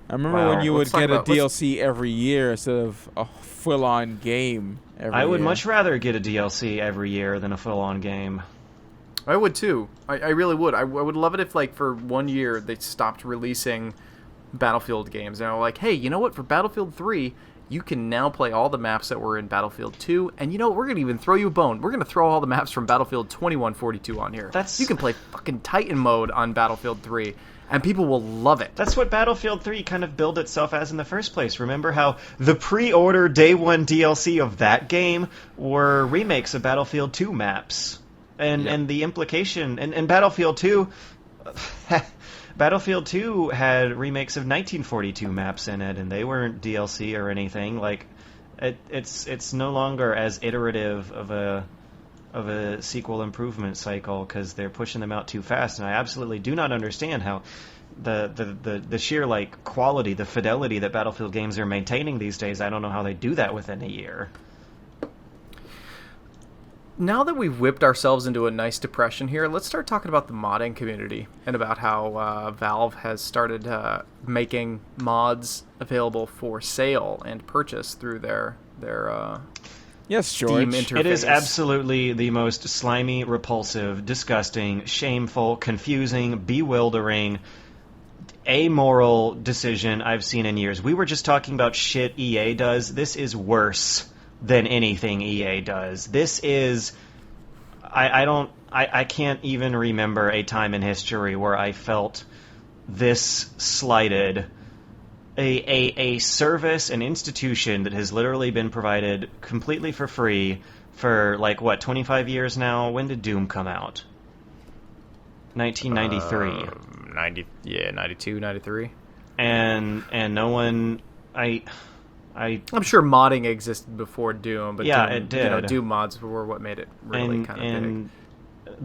I remember when you would get a DLC every year instead of a full-on game every year. I would much rather get a DLC every year than a full-on game. I would too. I really would. I would love it if, like, for 1 year they stopped releasing Battlefield games. And they're like, hey, you know what? For Battlefield 3, you can now play all the maps that were in Battlefield 2. And you know what? We're going to even throw you a bone. We're going to throw all the maps from Battlefield 2142 on here. You can play fucking Titan mode on Battlefield 3. And people will love it. That's what Battlefield 3 kind of billed itself as in the first place. Remember how the pre-order Day 1 DLC of that game were remakes of Battlefield 2 maps. And the implication... And Battlefield 2... Battlefield 2 had remakes of 1942 maps in it, and they weren't DLC or anything. Like, it's no longer as iterative of a sequel improvement cycle because they're pushing them out too fast. And I absolutely do not understand how the sheer, like, quality, the fidelity that Battlefield games are maintaining these days. I don't know how they do that within a year. Now that we've whipped ourselves into a nice depression here, let's start talking about the modding community and about how Valve has started making mods available for sale and purchase through their yes, George. Steam interface. It is absolutely the most slimy, repulsive, disgusting, shameful, confusing, bewildering, amoral decision I've seen in years. We were just talking about shit EA does. This is worse than anything EA does. This is... I can't even remember a time in history where I felt this slighted. A service, an institution that has literally been provided completely for free for, 25 years now? When did Doom come out? 1993. 92, 93. And no one... I'm sure modding existed before Doom, but yeah, Doom, it did. Doom mods were what made it really kind of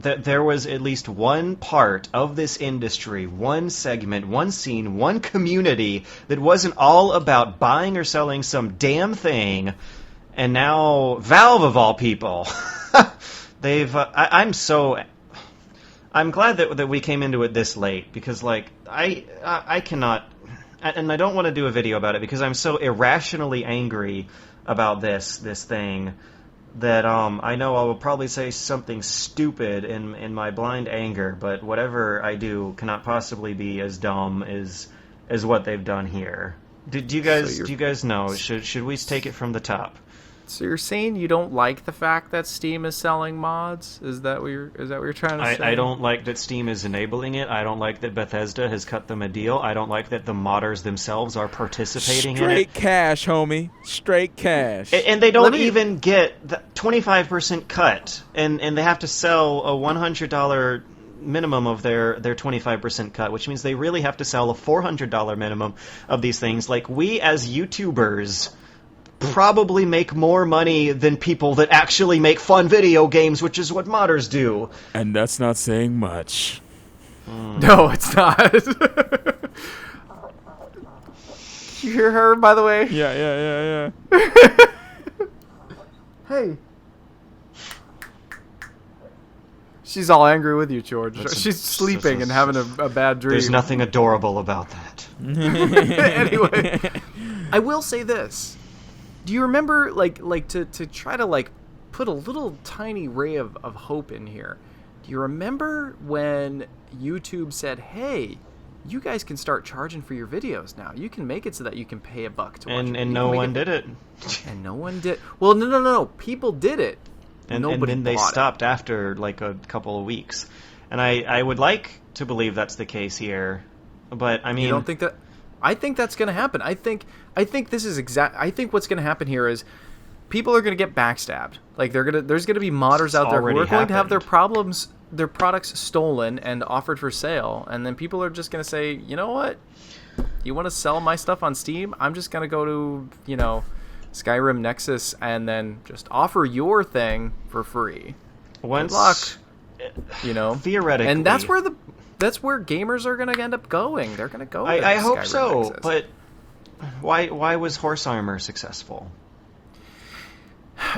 big. There was at least one part of this industry, one segment, one scene, one community that wasn't all about buying or selling some damn thing. And now Valve, of all people, I'm glad that we came into it this late because, I cannot. And I don't want to do a video about it because I'm so irrationally angry about this thing that I know I will probably say something stupid in my blind anger, but whatever I do cannot possibly be as dumb as what they've done here. Do you guys know? Should we take it from the top? So you're saying you don't like the fact that Steam is selling mods? Is that what you're trying to say? I don't like that Steam is enabling it. I don't like that Bethesda has cut them a deal. I don't like that the modders themselves are participating in it. Straight cash, homie. Straight cash. And they don't even get the 25% cut, and they have to sell a $100 minimum of their 25% cut, which means they really have to sell a $400 minimum of these things. Like, we as YouTubers probably make more money than people that actually make fun video games, which is what modders do. And that's not saying much. No, it's not. Did you hear her, by the way? Yeah. Hey. She's all angry with you, George. She's sleeping and having a bad dream. There's nothing adorable about that. Anyway, I will say this. Do you remember, to try to, put a little tiny ray of hope in here? Do you remember when YouTube said, hey, you guys can start charging for your videos now. You can make it so that you can pay $1 to watch it. And no one did it. And no one did. Well, no. People did it. And then they stopped after, a couple of weeks. And I would like to believe that's the case here. But, I mean... You don't think that... I think that's going to happen. I think this is I think what's going to happen here is people are going to get backstabbed. There's going to be modders out there who are going to have their products stolen and offered for sale, and then people are just going to say, you know what? You want to sell my stuff on Steam? I'm just going to go to, Skyrim Nexus and then just offer your thing for free. Good luck. Theoretically. And that's where gamers are going to end up going. They're going to go. I hope Skyrim so, Nexus. but why was Horse Armor successful?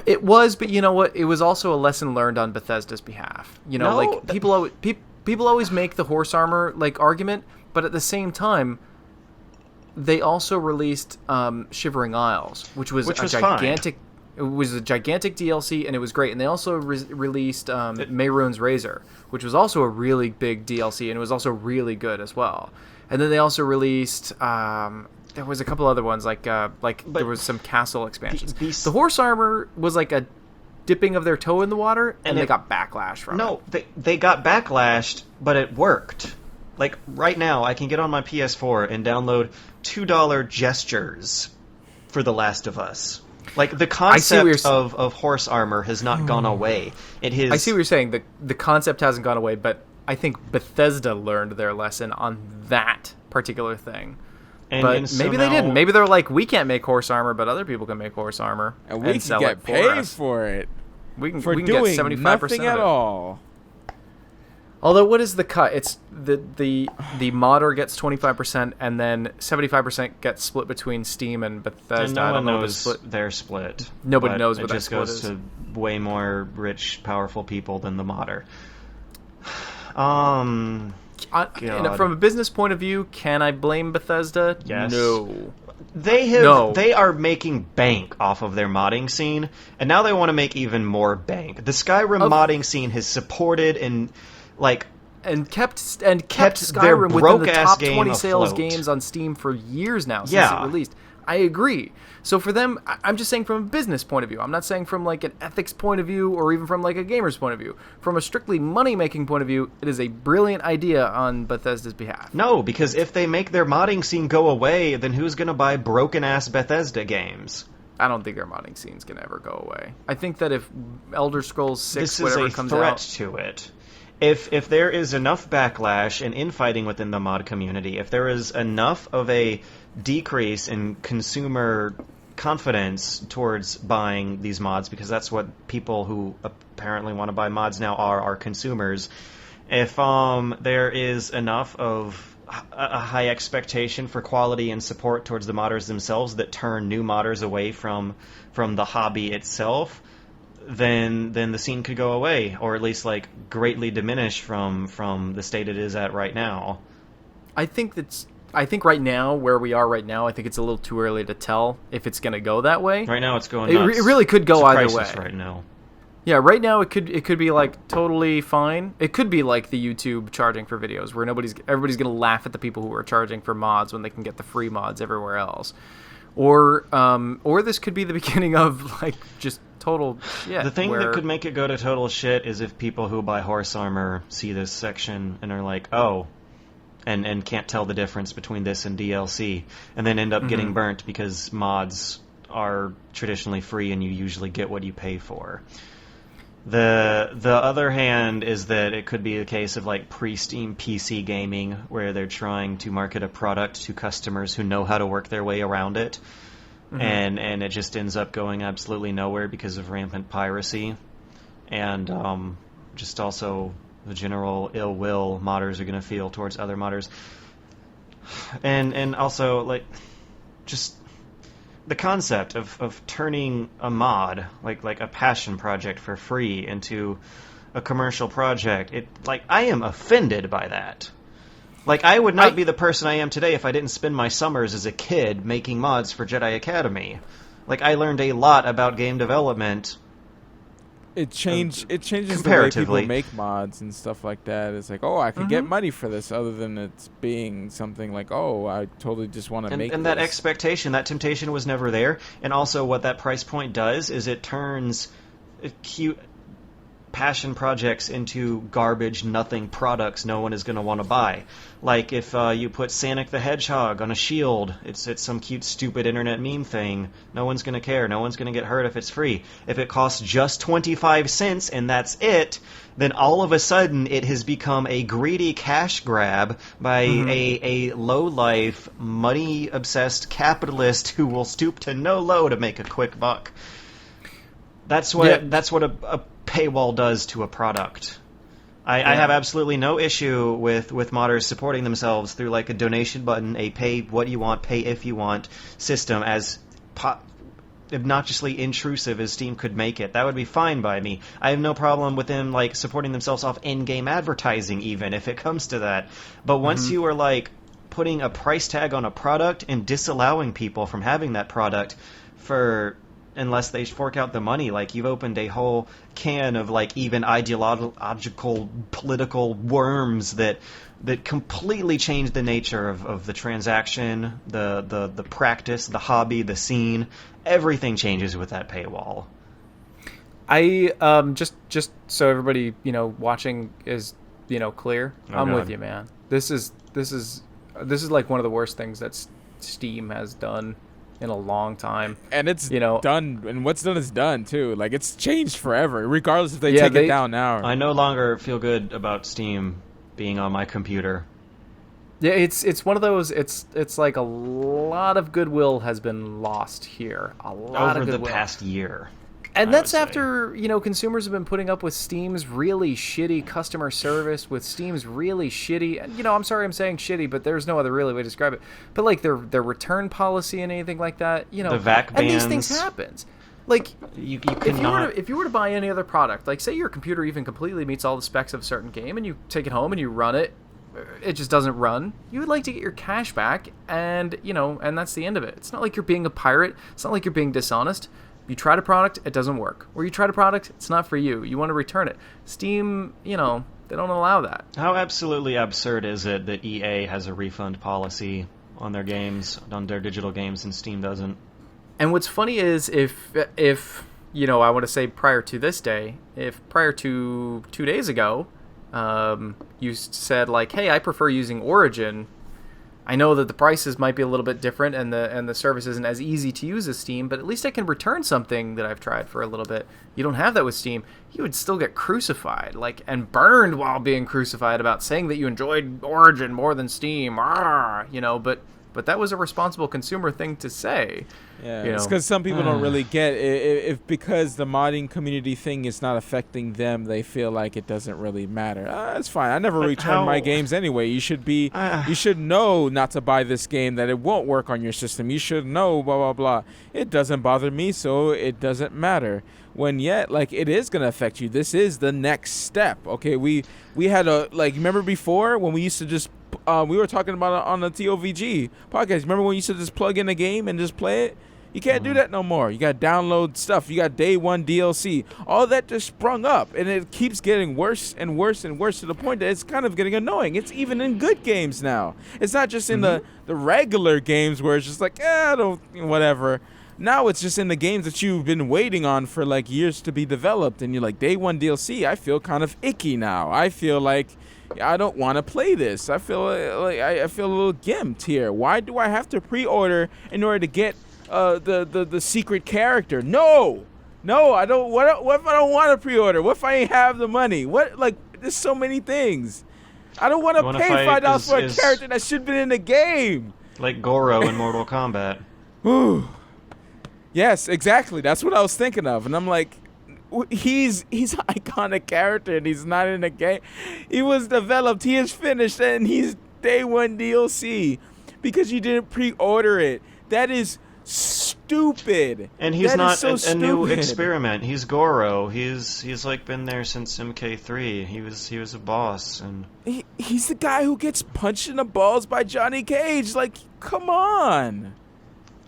It was, but you know what? It was also a lesson learned on Bethesda's behalf. People always make the Horse Armor argument, but at the same time, they also released Shivering Isles, which was a gigantic. Fine. It was a gigantic DLC, and it was great. And they also released Mehrunes Razor, which was also a really big DLC, and it was also really good as well. And then they also released there was a couple other ones there was some castle expansions. The Horse Armor was like a dipping of their toe in the water, and they got backlash from it. No, they got backlashed, but it worked. Right now, I can get on my PS4 and download $2 gestures for The Last of Us. The concept of Horse Armor has not gone away. I see what you're saying. The concept hasn't gone away, but I think Bethesda learned their lesson on that particular thing. But maybe they didn't. Maybe they're like, we can't make Horse Armor, but other people can make Horse Armor. And we can sell get it paid for it. We can doing get 75% nothing of at it. all. Although, what is the cut? It's the modder gets 25%, and then 75% gets split between Steam and Bethesda. And no one knows they're split. Nobody knows what that split is. It just goes to way more rich, powerful people than the modder. From a business point of view, can I blame Bethesda? Yes. No. They are making bank off of their modding scene, and now they want to make even more bank. The Skyrim modding scene has supported and kept Skyrim within the top 20 sales games on Steam for years now since it released. I agree. So for them, I'm just saying from a business point of view. I'm not saying from an ethics point of view or even from a gamer's point of view. From a strictly money-making point of view, it is a brilliant idea on Bethesda's behalf. No, because if they make their modding scene go away, then who's going to buy broken-ass Bethesda games? I don't think their modding scene's going to ever go away. I think that if Elder Scrolls 6 comes out... This is a threat to it. If there is enough backlash and infighting within the mod community, if there is enough of a decrease in consumer confidence towards buying these mods, because that's what people who apparently want to buy mods now are consumers, if there is enough of a high expectation for quality and support towards the modders themselves that turn new modders away from the hobby itself, then the scene could go away, or at least greatly diminish from the state it is at right now. I think I think right now, where we are right now, I think it's a little too early to tell if it's going to go that way. Right now, it's going nuts. It really could go either way. Right now. Yeah, right now it could be like totally fine. It could be like the YouTube charging for videos, where everybody's gonna laugh at the people who are charging for mods when they can get the free mods everywhere else, or this could be the beginning of like just total shit. The thing that could make it go to total shit is if people who buy horse armor see this section and are like, oh, and can't tell the difference between this and DLC, and then end up getting burnt because mods are traditionally free and you usually get what you pay for. The other hand is that it could be a case of like pre-Steam PC gaming, where they're trying to market a product to customers who know how to work their way around it, and it just ends up going absolutely nowhere because of rampant piracy, and just also the general ill will modders are going to feel towards other modders, and also like just the concept of turning a mod, like a passion project for free, into a commercial project, I am offended by that. Like, I would not be the person I am today if I didn't spend my summers as a kid making mods for Jedi Academy. Like, I learned a lot about game development. It changes the way people make mods and stuff like that. It's like, oh, I could get money for this, other than it's being something like, oh, I totally just want to make and this. That expectation, that temptation was never there. And also what that price point does is it turns cute passion projects into garbage, nothing products no one is going to want to buy. Like if you put Sonic the Hedgehog on a shield, it's some cute, stupid internet meme thing. No one's going to care. No one's going to get hurt if it's free. If it costs just 25 cents and that's it, then all of a sudden it has become a greedy cash grab by a low-life, money-obsessed capitalist who will stoop to no low to make a quick buck. That's what a paywall does to a product. I have absolutely no issue with modders supporting themselves through like a donation button, a pay what you want, pay if you want system, as obnoxiously intrusive as Steam could make it. That would be fine by me. I have no problem with them like supporting themselves off in-game advertising, even if it comes to that. But once you are like putting a price tag on a product and disallowing people from having that product unless they fork out the money, like you've opened a whole can of like even ideological political worms that completely change the nature of the transaction, the practice, the hobby, the scene. Everything changes with that paywall. I just so everybody watching is clear. I'm with you, man. This is like one of the worst things that Steam has done in a long time, and it's done, and what's done is done too. Like, it's changed forever, regardless if they take it down now. I no longer feel good about Steam being on my computer. Yeah, it's one of those. It's like a lot of goodwill has been lost here. Over the past year. And that's after, consumers have been putting up with Steam's really shitty customer service, with Steam's really shitty, I'm sorry I'm saying shitty, but there's no other really way to describe it. But like their return policy and anything like that, the VAC bans. And these things happen. Like, you if you were to buy any other product, like say your computer even completely meets all the specs of a certain game, and you take it home and you run it, it just doesn't run, you would like to get your cash back, and and that's the end of it. It's not like you're being a pirate. It's not like you're being dishonest. You tried a product, it doesn't work. Or you tried a product, it's not for you. You want to return it. Steam, they don't allow that. How absolutely absurd is it that EA has a refund policy on their games, on their digital games, and Steam doesn't? And what's funny is if I want to say prior to this day, if prior to 2 days ago, you said like, hey, I prefer using Origin, I know that the prices might be a little bit different and the service isn't as easy to use as Steam, but at least I can return something that I've tried for a little bit. You don't have that with Steam. You would still get crucified, and burned while being crucified about saying that you enjoyed Origin more than Steam. But that was a responsible consumer thing to say. Yeah, it's because some people don't really get if because the modding community thing is not affecting them, they feel like it doesn't really matter. It's fine. I never return my games anyway. You should know not to buy this game, that it won't work on your system. You should know blah blah blah. It doesn't bother me, so it doesn't matter. When yet, it is gonna affect you. This is the next step. Okay, we had remember before when we used to just we were talking about it on the TOVG podcast. Remember when you used to just plug in a game and just play it? You can't do that no more. You got to download stuff. You got day one DLC. All that just sprung up, and it keeps getting worse and worse and worse to the point that it's kind of getting annoying. It's even in good games now. It's not just in the regular games where it's just like, whatever. Now it's just in the games that you've been waiting on for like years to be developed, and you're like, day one DLC, I feel kind of icky now. I feel like I don't want to play this. I feel like I feel a little gimped here. Why do I have to pre-order in order to get the secret character? No, I don't. What if I don't want to pre-order? What if I ain't have the money? There's so many things. I don't want to pay $5 for a character that should have been in the game. Like Goro in Mortal Kombat. Yes, exactly. That's what I was thinking of, and I'm like, he's an iconic character, and he's not in the game. He was developed. He is finished, and he's day one DLC because you didn't pre-order it. That is stupid. And he's not a new experiment. He's Goro. He's like been there since MK3. He was a boss, and he's the guy who gets punched in the balls by Johnny Cage. Like, come on.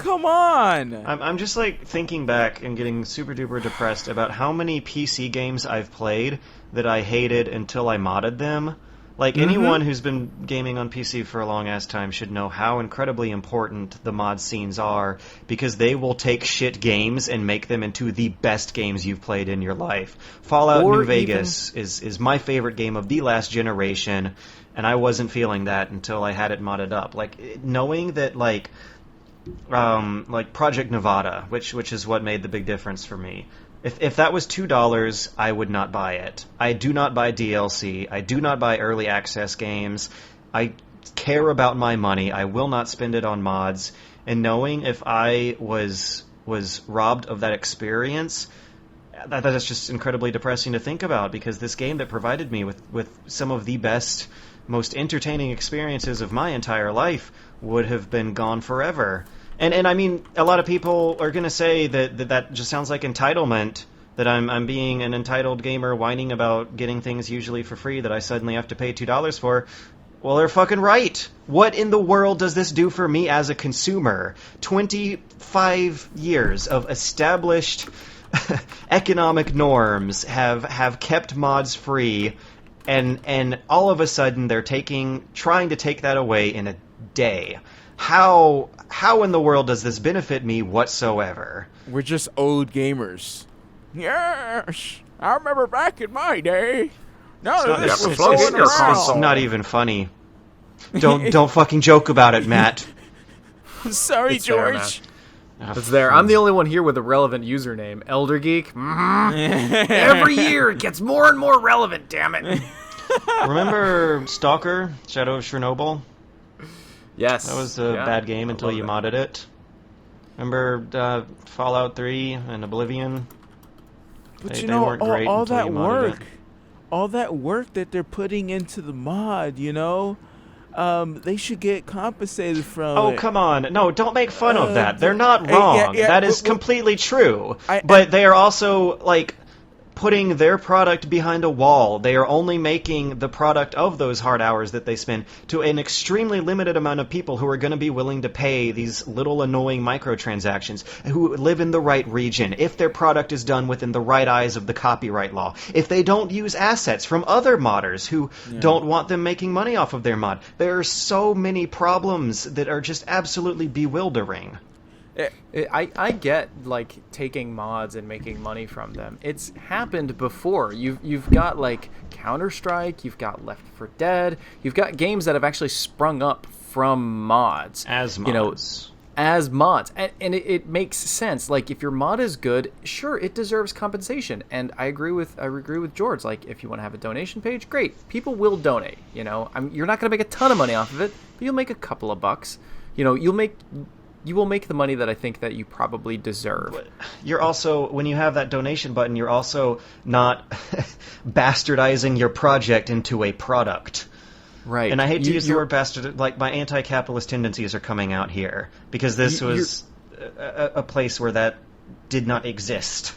I'm just like thinking back and getting super duper depressed about how many PC games I've played that I hated until I modded them. Like, anyone who's been gaming on PC for a long-ass time should know how incredibly important the mod scenes are, because they will take shit games and make them into the best games you've played in your life. Fallout New Vegas is my favorite game of the last generation, and I wasn't feeling that until I had it modded up. Like, knowing that, like Project Nevada, which is what made the big difference for me. If that was $2, I would not buy it. I do not buy DLC. I do not buy early access games. I care about my money. I will not spend it on mods. And knowing if I was robbed of that experience, that's just incredibly depressing to think about, because this game that provided me with some of the best, most entertaining experiences of my entire life would have been gone forever. And I mean, a lot of people are going to say that just sounds like entitlement, that I'm being an entitled gamer whining about getting things usually for free that I suddenly have to pay $2 for. Well, they're fucking right. What in the world does this do for me as a consumer? 25 years of established economic norms have kept mods free, and all of a sudden they're trying to take that away in a day. How in the world does this benefit me whatsoever? We're just old gamers. Yes, I remember back in my day. It's not even funny. Don't fucking joke about it, Matt. I'm sorry, it's George. It's there. I'm the only one here with a relevant username. Elder Geek. Every year it gets more and more relevant, damn it. Remember Stalker, Shadow of Chernobyl? Yes. That was a bad game until you modded it. Remember Fallout 3 and Oblivion? But they weren't great all that work. All that work that they're putting into the mod, they should get compensated from it. Oh, come on. No, don't make fun of that. They're not wrong. That is completely true. But they are also, like, putting their product behind a wall. They are only making the product of those hard hours that they spend to an extremely limited amount of people who are going to be willing to pay these little annoying microtransactions, who live in the right region, if their product is done within the right eyes of the copyright law, if they don't use assets from other modders who don't want them making money off of their mod. There are so many problems that are just absolutely bewildering. I get, like, taking mods and making money from them. It's happened before. You've got, like, Counter-Strike, you've got Left 4 Dead, you've got games that have actually sprung up from mods. As mods. As mods. And it makes sense. Like, if your mod is good, sure, it deserves compensation. And I agree with George. Like, if you want to have a donation page, great. People will donate, you're not going to make a ton of money off of it, but you'll make a couple of bucks. You will make the money that I think that you probably deserve. You're also, when you have that donation button, you're also not bastardizing your project into a product. Right. And I hate to use the word bastard, like, my anti-capitalist tendencies are coming out here, because this was a place where that did not exist.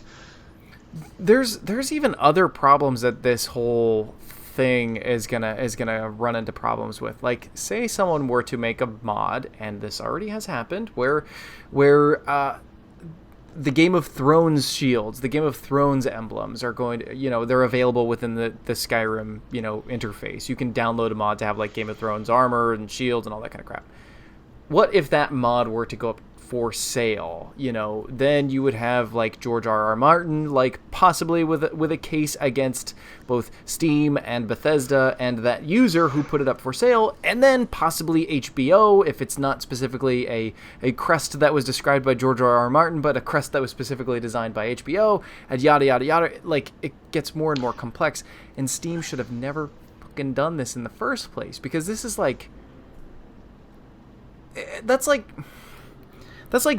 There's even other problems that this whole thing is gonna run into problems with. Like, say someone were to make a mod, and this already has happened, where the Game of Thrones shields, the Game of Thrones emblems are going to, they're available within the Skyrim, interface. You can download a mod to have like Game of Thrones armor and shields and all that kind of crap. What if that mod were to go up for sale? Then you would have like George R.R. Martin, like possibly with a case against both Steam and Bethesda and that user who put it up for sale, and then possibly HBO if it's not specifically a crest that was described by George R.R. Martin, but a crest that was specifically designed by HBO, and yada yada yada. Like, it gets more and more complex, and Steam should have never fucking done this in the first place, because this is like, that's like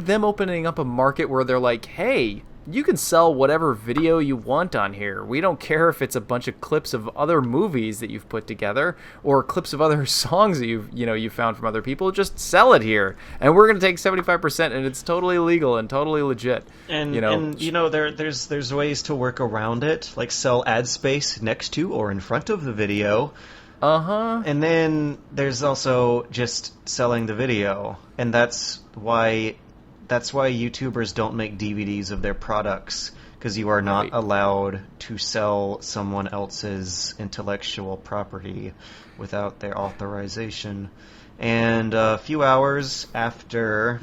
them opening up a market where they're like, hey, you can sell whatever video you want on here. We don't care if it's a bunch of clips of other movies that you've put together or clips of other songs that you found from other people. Just sell it here, and we're going to take 75%, and it's totally legal and totally legit. And there's ways to work around it, like sell ad space next to or in front of the video. And then there's also just selling the video, and that's why YouTubers don't make DVDs of their products, because you are not allowed to sell someone else's intellectual property without their authorization. And a few hours after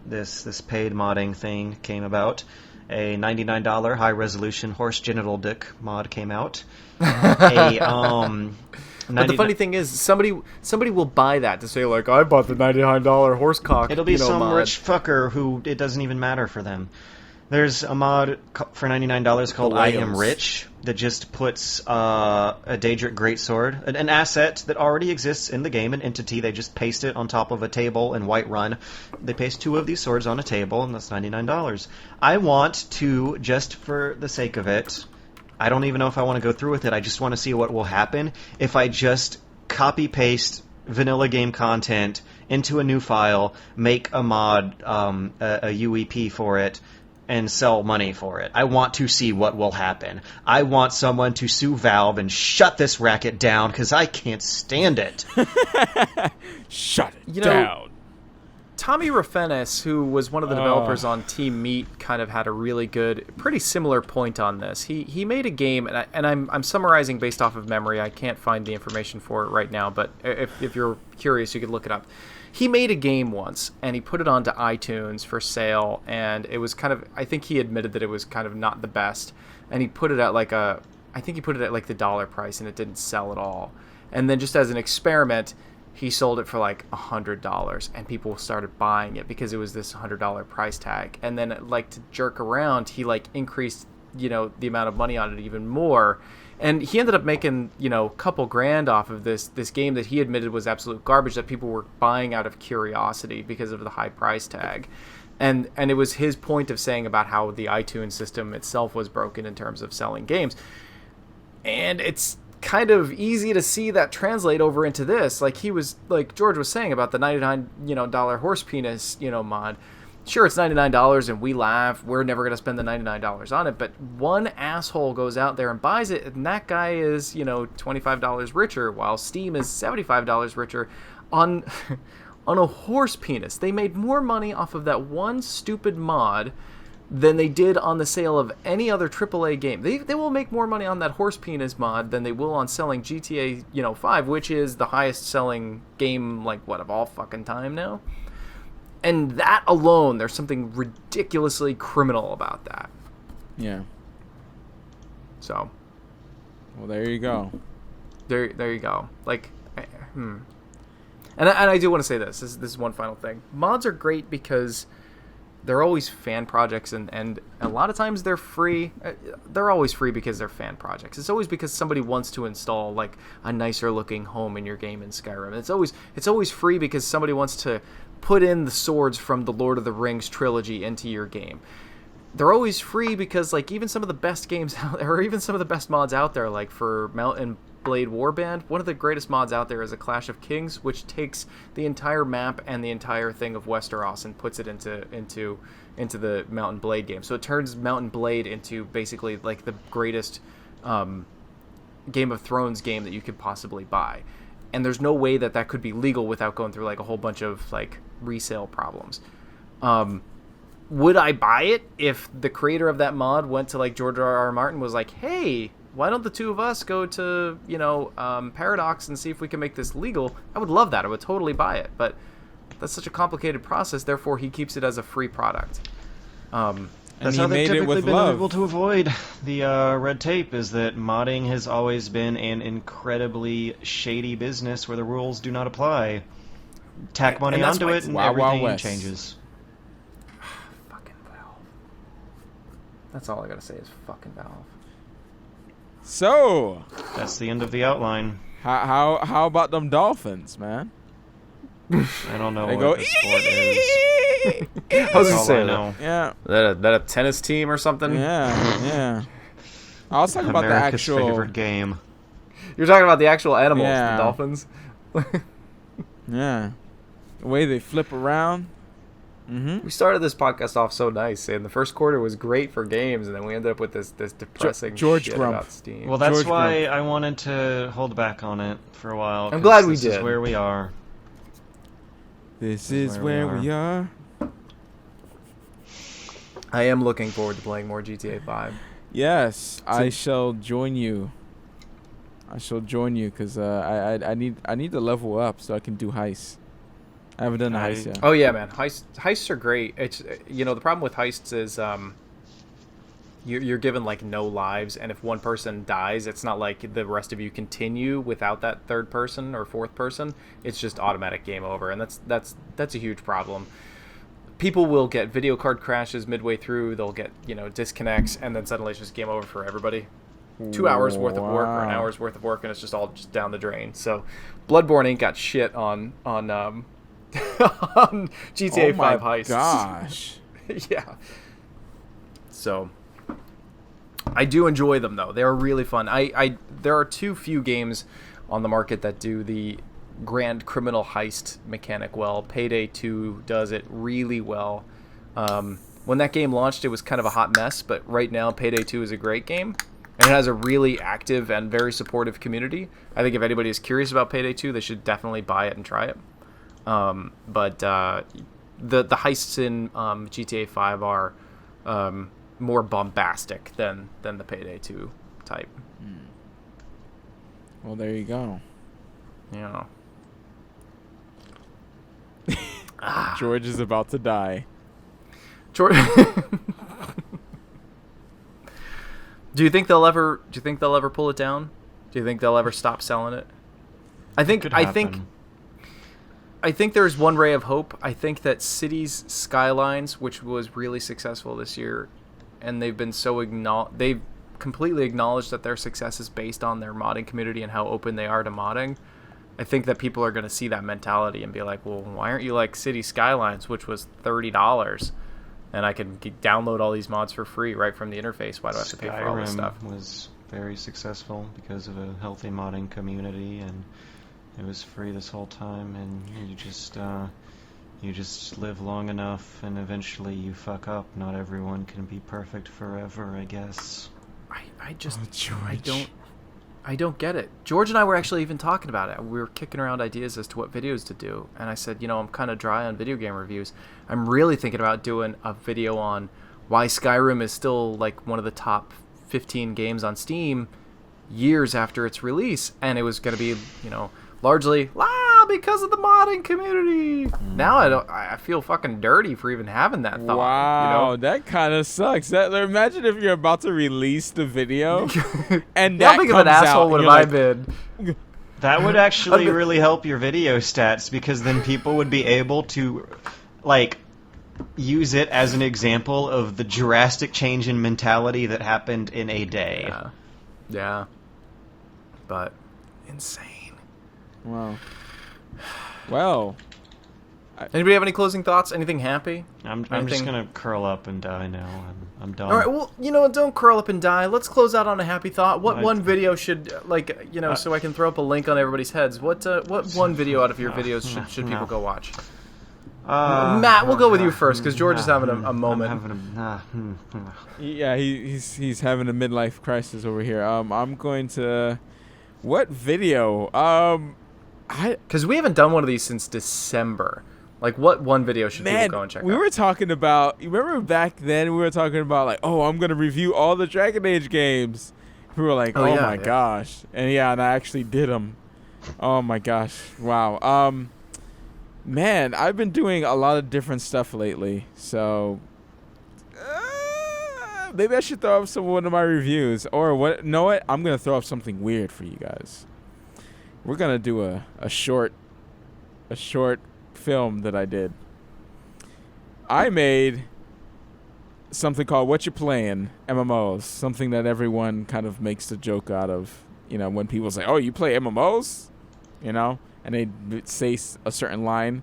this paid modding thing came about, a $99 high-resolution horse genital dick mod came out. But the funny thing is, somebody will buy that to say, like, I bought the $99 horse cock. It'll be some mod. rich fucker who it doesn't even matter for them. There's a mod for $99 called I Am Rich that just puts a Daedric Greatsword, an asset that already exists in the game, an entity. They just paste it on top of a table in Whiterun. They paste 2 of these swords on a table, and that's $99. I want to, just for the sake of it, I don't even know if I want to go through with it. I just want to see what will happen if I just copy-paste vanilla game content into a new file, make a mod, a UEP for it, and sell money for it. I want to see what will happen. I want someone to sue Valve and shut this racket down, because I can't stand it. Shut it down. Tommy Rafenis, who was one of the developers on Team Meat, kind of had a really good, pretty similar point on this. He made a game, and I'm summarizing based off of memory. I can't find the information for it right now, but if you're curious, you could look it up. He made a game once, and he put it onto iTunes for sale, and it was kind of, I think he admitted that it was kind of not the best, and he put it at like the dollar price, and it didn't sell at all. And then just as an experiment, he sold it for like $100, and people started buying it because it was this $100 price tag. And then, like, to jerk around, he like increased, the amount of money on it even more. And he ended up making, a couple grand off of this game that he admitted was absolute garbage, that people were buying out of curiosity because of the high price tag. And it was his point of saying about how the iTunes system itself was broken in terms of selling games. And it's kind of easy to see that translate over into this. Like George was saying about the $99 horse penis mod. Sure, it's $99 and we laugh, we're never going to spend the $99 on it, but one asshole goes out there and buys it, and that guy is $25 richer, while Steam is $75 richer on a horse penis. They made more money off of that one stupid mod than they did on the sale of any other AAA game. They will make more money on that horse penis mod than they will on selling GTA 5, which is the highest selling game of all fucking time now. And that alone, there's something ridiculously criminal about that. Yeah. So. Well, there you go. There you go. And I do want to say this. This is one final thing. Mods are great because they're always fan projects, and a lot of times they're free. They're always free because they're fan projects. It's always because somebody wants to install like a nicer looking home in your game in Skyrim. It's always free because somebody wants to put in the swords from the Lord of the Rings trilogy into your game. They're always free because even some of the best games out there, or even some of the best mods out there, like for Mountain Blade Warband, one of the greatest mods out there is a Clash of Kings, which takes the entire map and the entire thing of Westeros and puts it into the Mountain Blade game. So it turns Mountain Blade into basically like the greatest Game of Thrones game that you could possibly buy. And there's no way that could be legal without going through like a whole bunch of like resale problems. Would I buy it if the creator of that mod went to like George R.R. Martin, was like, hey, why don't the two of us go to, Paradox and see if we can make this legal? I would love that. I would totally buy it. But that's such a complicated process. Therefore, he keeps it as a free product. That's how they've typically been able to avoid the red tape, is that modding has always been an incredibly shady business where the rules do not apply. Tack money onto it and everything changes. Fucking Valve. That's all I gotta say is fucking Valve. So that's the end of the outline. How about them Dolphins, man? I don't know what the sport is. I was gonna say know. Yeah. That a tennis team or something? Yeah. I was talking about America's the actual favorite game. You're talking about the actual animals, the dolphins. Yeah. The way they flip around. Mm-hmm. We started this podcast off so nice, and the first quarter was great for games, and then we ended up with this depressing shit about Steam. Well, that's why I wanted to hold back on it for a while. I'm glad we did. This is where we are. This is where we are. I am looking forward to playing more GTA 5. Yes, I shall join you. Because I need to level up so I can do heists. I haven't done a heist yet. Oh yeah, man, heists are great. It's the problem with heists is you're given like no lives, and if one person dies, it's not like the rest of you continue without that third person or fourth person. It's just automatic game over, and that's a huge problem. People will get video card crashes midway through. They'll get disconnects, and then suddenly it's just game over for everybody. 2 hours worth of work or an hour's worth of work, and it's just all just down the drain. So, Bloodborne ain't got shit on on GTA 5 heists. Gosh. Yeah. So, I do enjoy them though. They are really fun. There are too few games on the market that do the grand criminal heist mechanic well. Payday 2 does it really well. When that game launched, it was kind of a hot mess, but right now Payday 2 is a great game. And it has a really active and very supportive community. I think if anybody is curious about Payday 2, they should definitely buy it and try it. But the heists in GTA 5 are more bombastic than the Payday 2 type. Well, there you go. Yeah. George is about to die. George. Do you think they'll ever pull it down? Do you think they'll ever stop selling it? I think there's one ray of hope. I think that Cities Skylines, which was really successful this year, and they've been they've completely acknowledged that their success is based on their modding community and how open they are to modding. I think that people are going to see that mentality and be like, well, why aren't you like City Skylines, which was $30, and I can download all these mods for free right from the interface? Why do I have to pay for all this stuff? Skyrim was very successful because of a healthy modding community, and it was free this whole time, and you just live long enough, and eventually you fuck up. Not everyone can be perfect forever, I guess. I don't get it. George and I were actually even talking about it. We were kicking around ideas as to what videos to do. And I said, I'm kind of dry on video game reviews. I'm really thinking about doing a video on why Skyrim is still like one of the top 15 games on Steam years after its release. And it was going to be, largely because of the modding community. Now I feel fucking dirty for even having that thought. Wow, that kind of sucks. Imagine if you're about to release the video and that how big comes of an asshole out, would have like, I been? That would actually really help your video stats, because then people would be able to use it as an example of the drastic change in mentality that happened in a day. Yeah. But insane. Wow. Well, anybody have any closing thoughts? Anything happy? I'm just gonna curl up and die now. I'm done. All right. Well, don't curl up and die. Let's close out on a happy thought. What one video should so I can throw up a link on everybody's heads? What one video out of your videos should people go watch? Matt, we'll go with you first because George is having a moment. Yeah, he's having a midlife crisis over here. I'm going to. What video? Because we haven't done one of these since December. Like, what one video should people go and check out? We were talking about. You remember back then we were talking about like, oh, I'm gonna review all the Dragon Age games. We were like, oh my gosh, and and I actually did them. Oh my gosh, wow. Man, I've been doing a lot of different stuff lately, so maybe I should throw up one of my reviews, or what? Know what? I'm gonna throw up something weird for you guys. We're gonna do a short film that I did. I made something called What You Playing MMOs, something that everyone kind of makes the joke out of. You know, when people say, "Oh, you play MMOs," you know, and they say a certain line,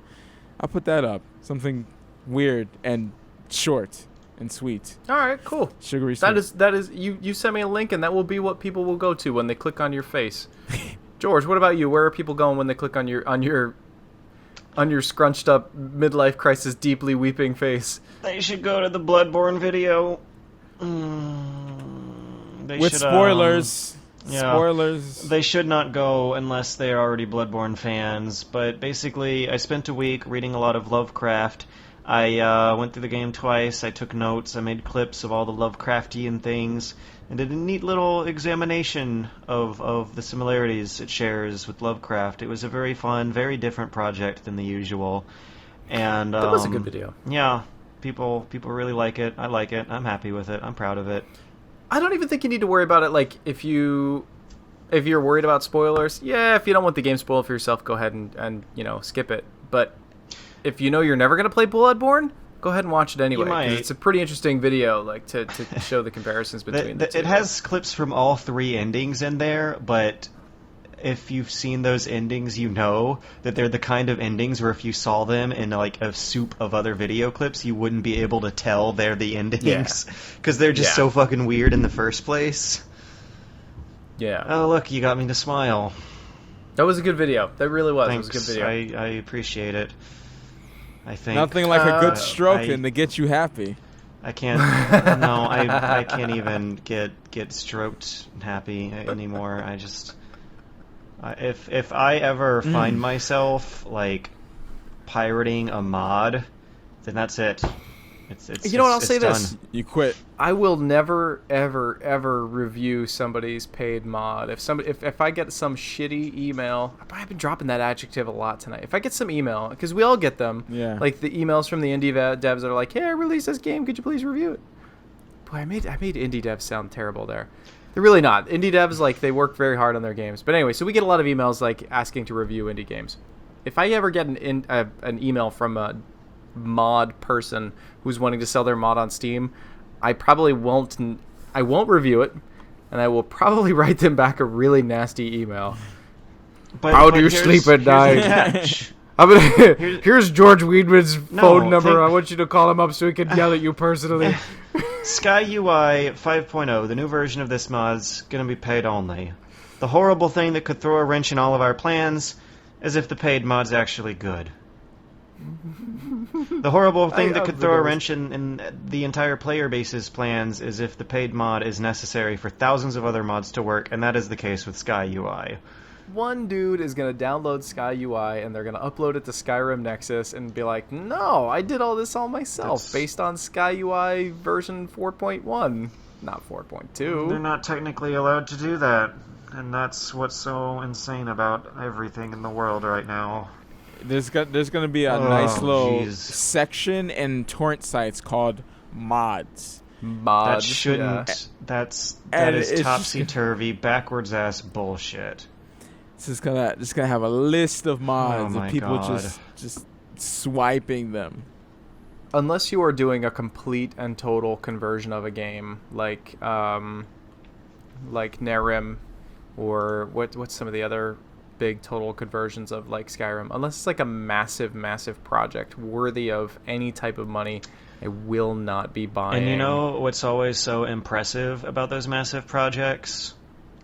I'll put that up. Something weird and short and sweet. All right, cool. Sugary sweet. That is. You send me a link, and that will be what people will go to when they click on your face. George, what about you? Where are people going when they click on your scrunched up midlife crisis, deeply weeping face? They should go to the Bloodborne video. With spoilers. Yeah, spoilers. They should not go unless they are already Bloodborne fans. But basically, I spent a week reading a lot of Lovecraft. I went through the game twice. I took notes. I made clips of all the Lovecraftian things, and did a neat little examination of the similarities it shares with Lovecraft. It was a very fun, very different project than the usual. And that was a good video. Yeah, people really like it. I like it. I'm happy with it. I'm proud of it. I don't even think you need to worry about it. Like, if you're worried about spoilers, yeah, if you don't want the game spoiled for yourself, go ahead and skip it. But if you know you're never going to play Bloodborne, go ahead and watch it anyway. Because it's a pretty interesting video, like, to show the comparisons between the two. It has clips from all three endings in there, but if you've seen those endings, you know that they're the kind of endings where if you saw them in like a soup of other video clips, you wouldn't be able to tell they're the endings because they're just so fucking weird in the first place. Yeah. Oh, look, you got me to smile. That was a good video. That really was. Thanks. It was a good video. I appreciate it. I think nothing like a good stroking to get you happy. I can't. No, I can't even get stroked happy anymore. I just. If I ever find myself like pirating a mod, then that's it. It's you know what? I'll say done. this: you quit. I will never, ever, ever review somebody's paid mod. If I get some shitty email, I've been dropping that adjective a lot tonight. If I get some email, because we all get them, like the emails from the indie devs that are like, "Hey, I released this game. Could you please review it?" Boy, I made indie devs sound terrible there. They're really not. Indie devs, like, they work very hard on their games. But anyway, so we get a lot of emails, like, asking to review indie games. If I ever get an email from a mod person who's wanting to sell their mod on Steam, I probably won't review it, and I will probably write them back a really nasty email. How do you sleep at night? Here's George Weedman's phone number. I want you to call him up so he can yell at you personally. Sky UI 5.0, the new version of this mod's gonna be paid only. The horrible thing that could throw a wrench in all of our plans is if the paid mod's actually good. The horrible thing that could throw a wrench in the entire player base's plans is if the paid mod is necessary for thousands of other mods to work, and that is the case with Sky UI. One dude is going to download Sky UI and they're going to upload it to Skyrim Nexus and be like, no, I did all this all myself based on Sky UI version 4.1, not 4.2. They're not technically allowed to do that, and that's what's so insane about everything in the world right now. There's going to be a nice little section in torrent sites called mods. That shouldn't. That is topsy-turvy, backwards-ass bullshit. It's just gonna have a list of mods and people just swiping them. Unless you are doing a complete and total conversion of a game, like Nerim, or what's some of the other big total conversions of like Skyrim. Unless it's like a massive project worthy of any type of money, I will not be buying. And you know what's always so impressive about those massive projects?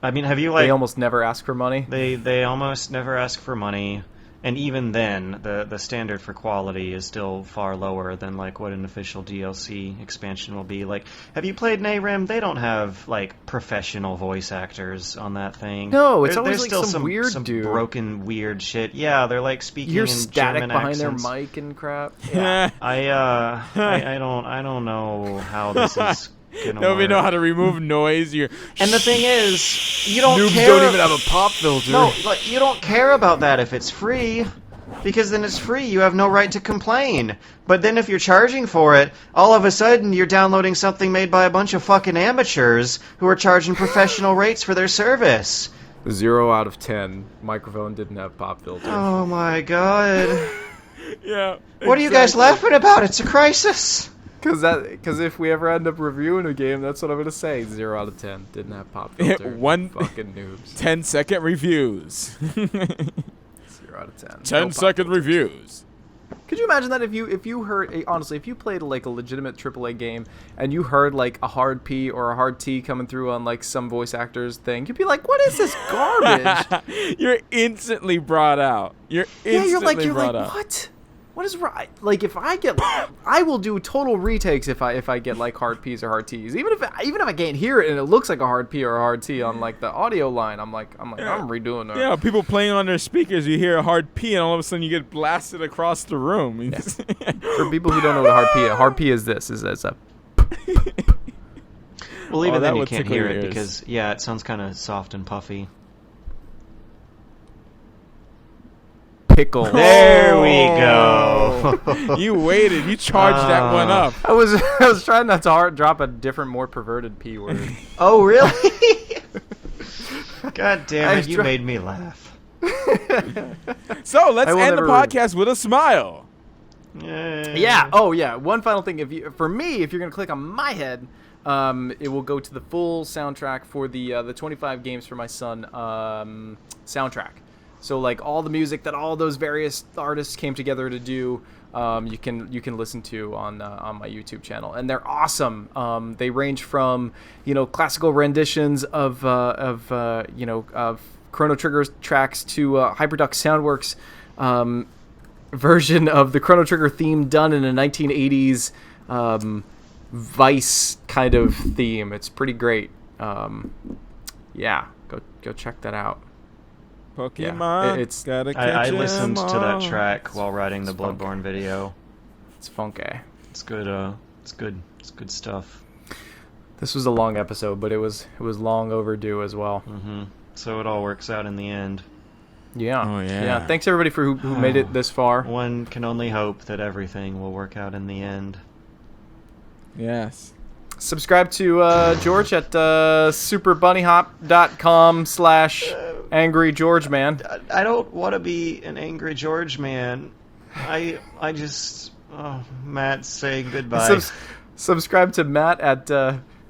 I mean, have you like... They almost never ask for money? They almost never ask for money, And even then, the standard for quality is still far lower than like what an official DLC expansion will be. Like, have you played NAREM? They don't have like professional voice actors on that thing. No, it's always there's like still some weird some dude. broken weird shit. Yeah, they're like speaking You're in static German behind accents. their mic and crap. Yeah. I don't know how this is gonna Nobody work. know how to remove noise. And the thing is, you don't Noobs care. don't even have a pop filter. No, like, you don't care about that if it's free. Because then it's free, you have no right to complain. But then if you're charging for it, all of a sudden you're downloading something made by a bunch of fucking amateurs who are charging professional rates for their service. 0 out of 10. Microphone didn't have pop filter. Oh my god. Yeah. What are you guys laughing about? It's a crisis. Because if we ever end up reviewing a game, that's what I'm gonna say. 0 out of 10 didn't have pop filter. One fucking noobs. 10-second reviews. 0 out of 10. 10-second reviews. Could you imagine that if you heard, honestly, if you played like a legitimate AAA game and you heard like a hard P or a hard T coming through on like some voice actor's thing, you'd be like, "What is this garbage?" You're instantly brought out. You're instantly brought out. What? What is right? Like if I will do total retakes if I get like hard P's or hard T's. Even if I can't hear it and it looks like a hard P or a hard T on like the audio line, I'm redoing that. Yeah, people playing on their speakers, you hear a hard P and all of a sudden you get blasted across the room. Yeah. For people who don't know what a hard P is this is a Well, even then you would can't tickle hear your it ears. because, yeah, it sounds kind of soft and puffy. pickle. There we go. You waited. You charged that one up. I was trying not to drop a different, more perverted P word. Oh, really? God damn it, you made me laugh. So let's end the never- podcast with a smile. Yeah. Oh, yeah. One final thing. If you're gonna click on my head, it will go to the full soundtrack for the 25 games for my son soundtrack. So like all the music that all those various artists came together to do, you can listen to on my YouTube channel, and they're awesome. They range from classical renditions of Chrono Trigger tracks to Hyperduck Soundworks version of the Chrono Trigger theme done in a 1980s Vice kind of theme. It's pretty great. Yeah, go check that out. Pokemon. Yeah, it's gotta catch I listened 'em to that all. track while writing the It's funky. Bloodborne video. It's funky. It's good. It's good stuff. This was a long episode, but it was long overdue as well. Mm-hmm. So it all works out in the end. Yeah. Oh, yeah. Thanks everybody for who made it this far. One can only hope that everything will work out in the end. Yes. Subscribe to George at superbunnyhop.com/angrygeorgeman. I don't want to be an angry George man. I just... Oh, Matt's saying goodbye. Subscribe to Matt at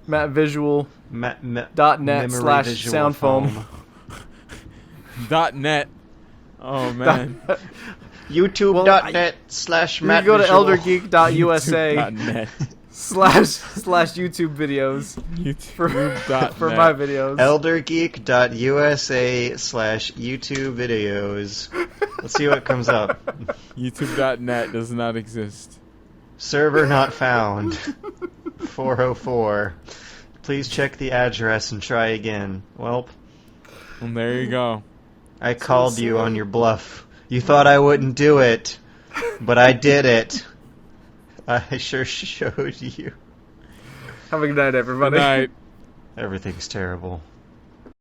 mattVisual.net/soundfoam. .net. Oh man. YouTube.net/Matt. You can go to eldergeek.usa .net. /YouTube videos YouTube.net. for my videos. eldergeek.usa/YouTube videos. Let's see what comes up. YouTube.net does not exist. Server not found. 404. Please check the address and try again. Welp, And there you go. I called you on your bluff. You thought I wouldn't do it, but I did it. I sure showed you. Have a good night, everybody. Good night. Everything's terrible.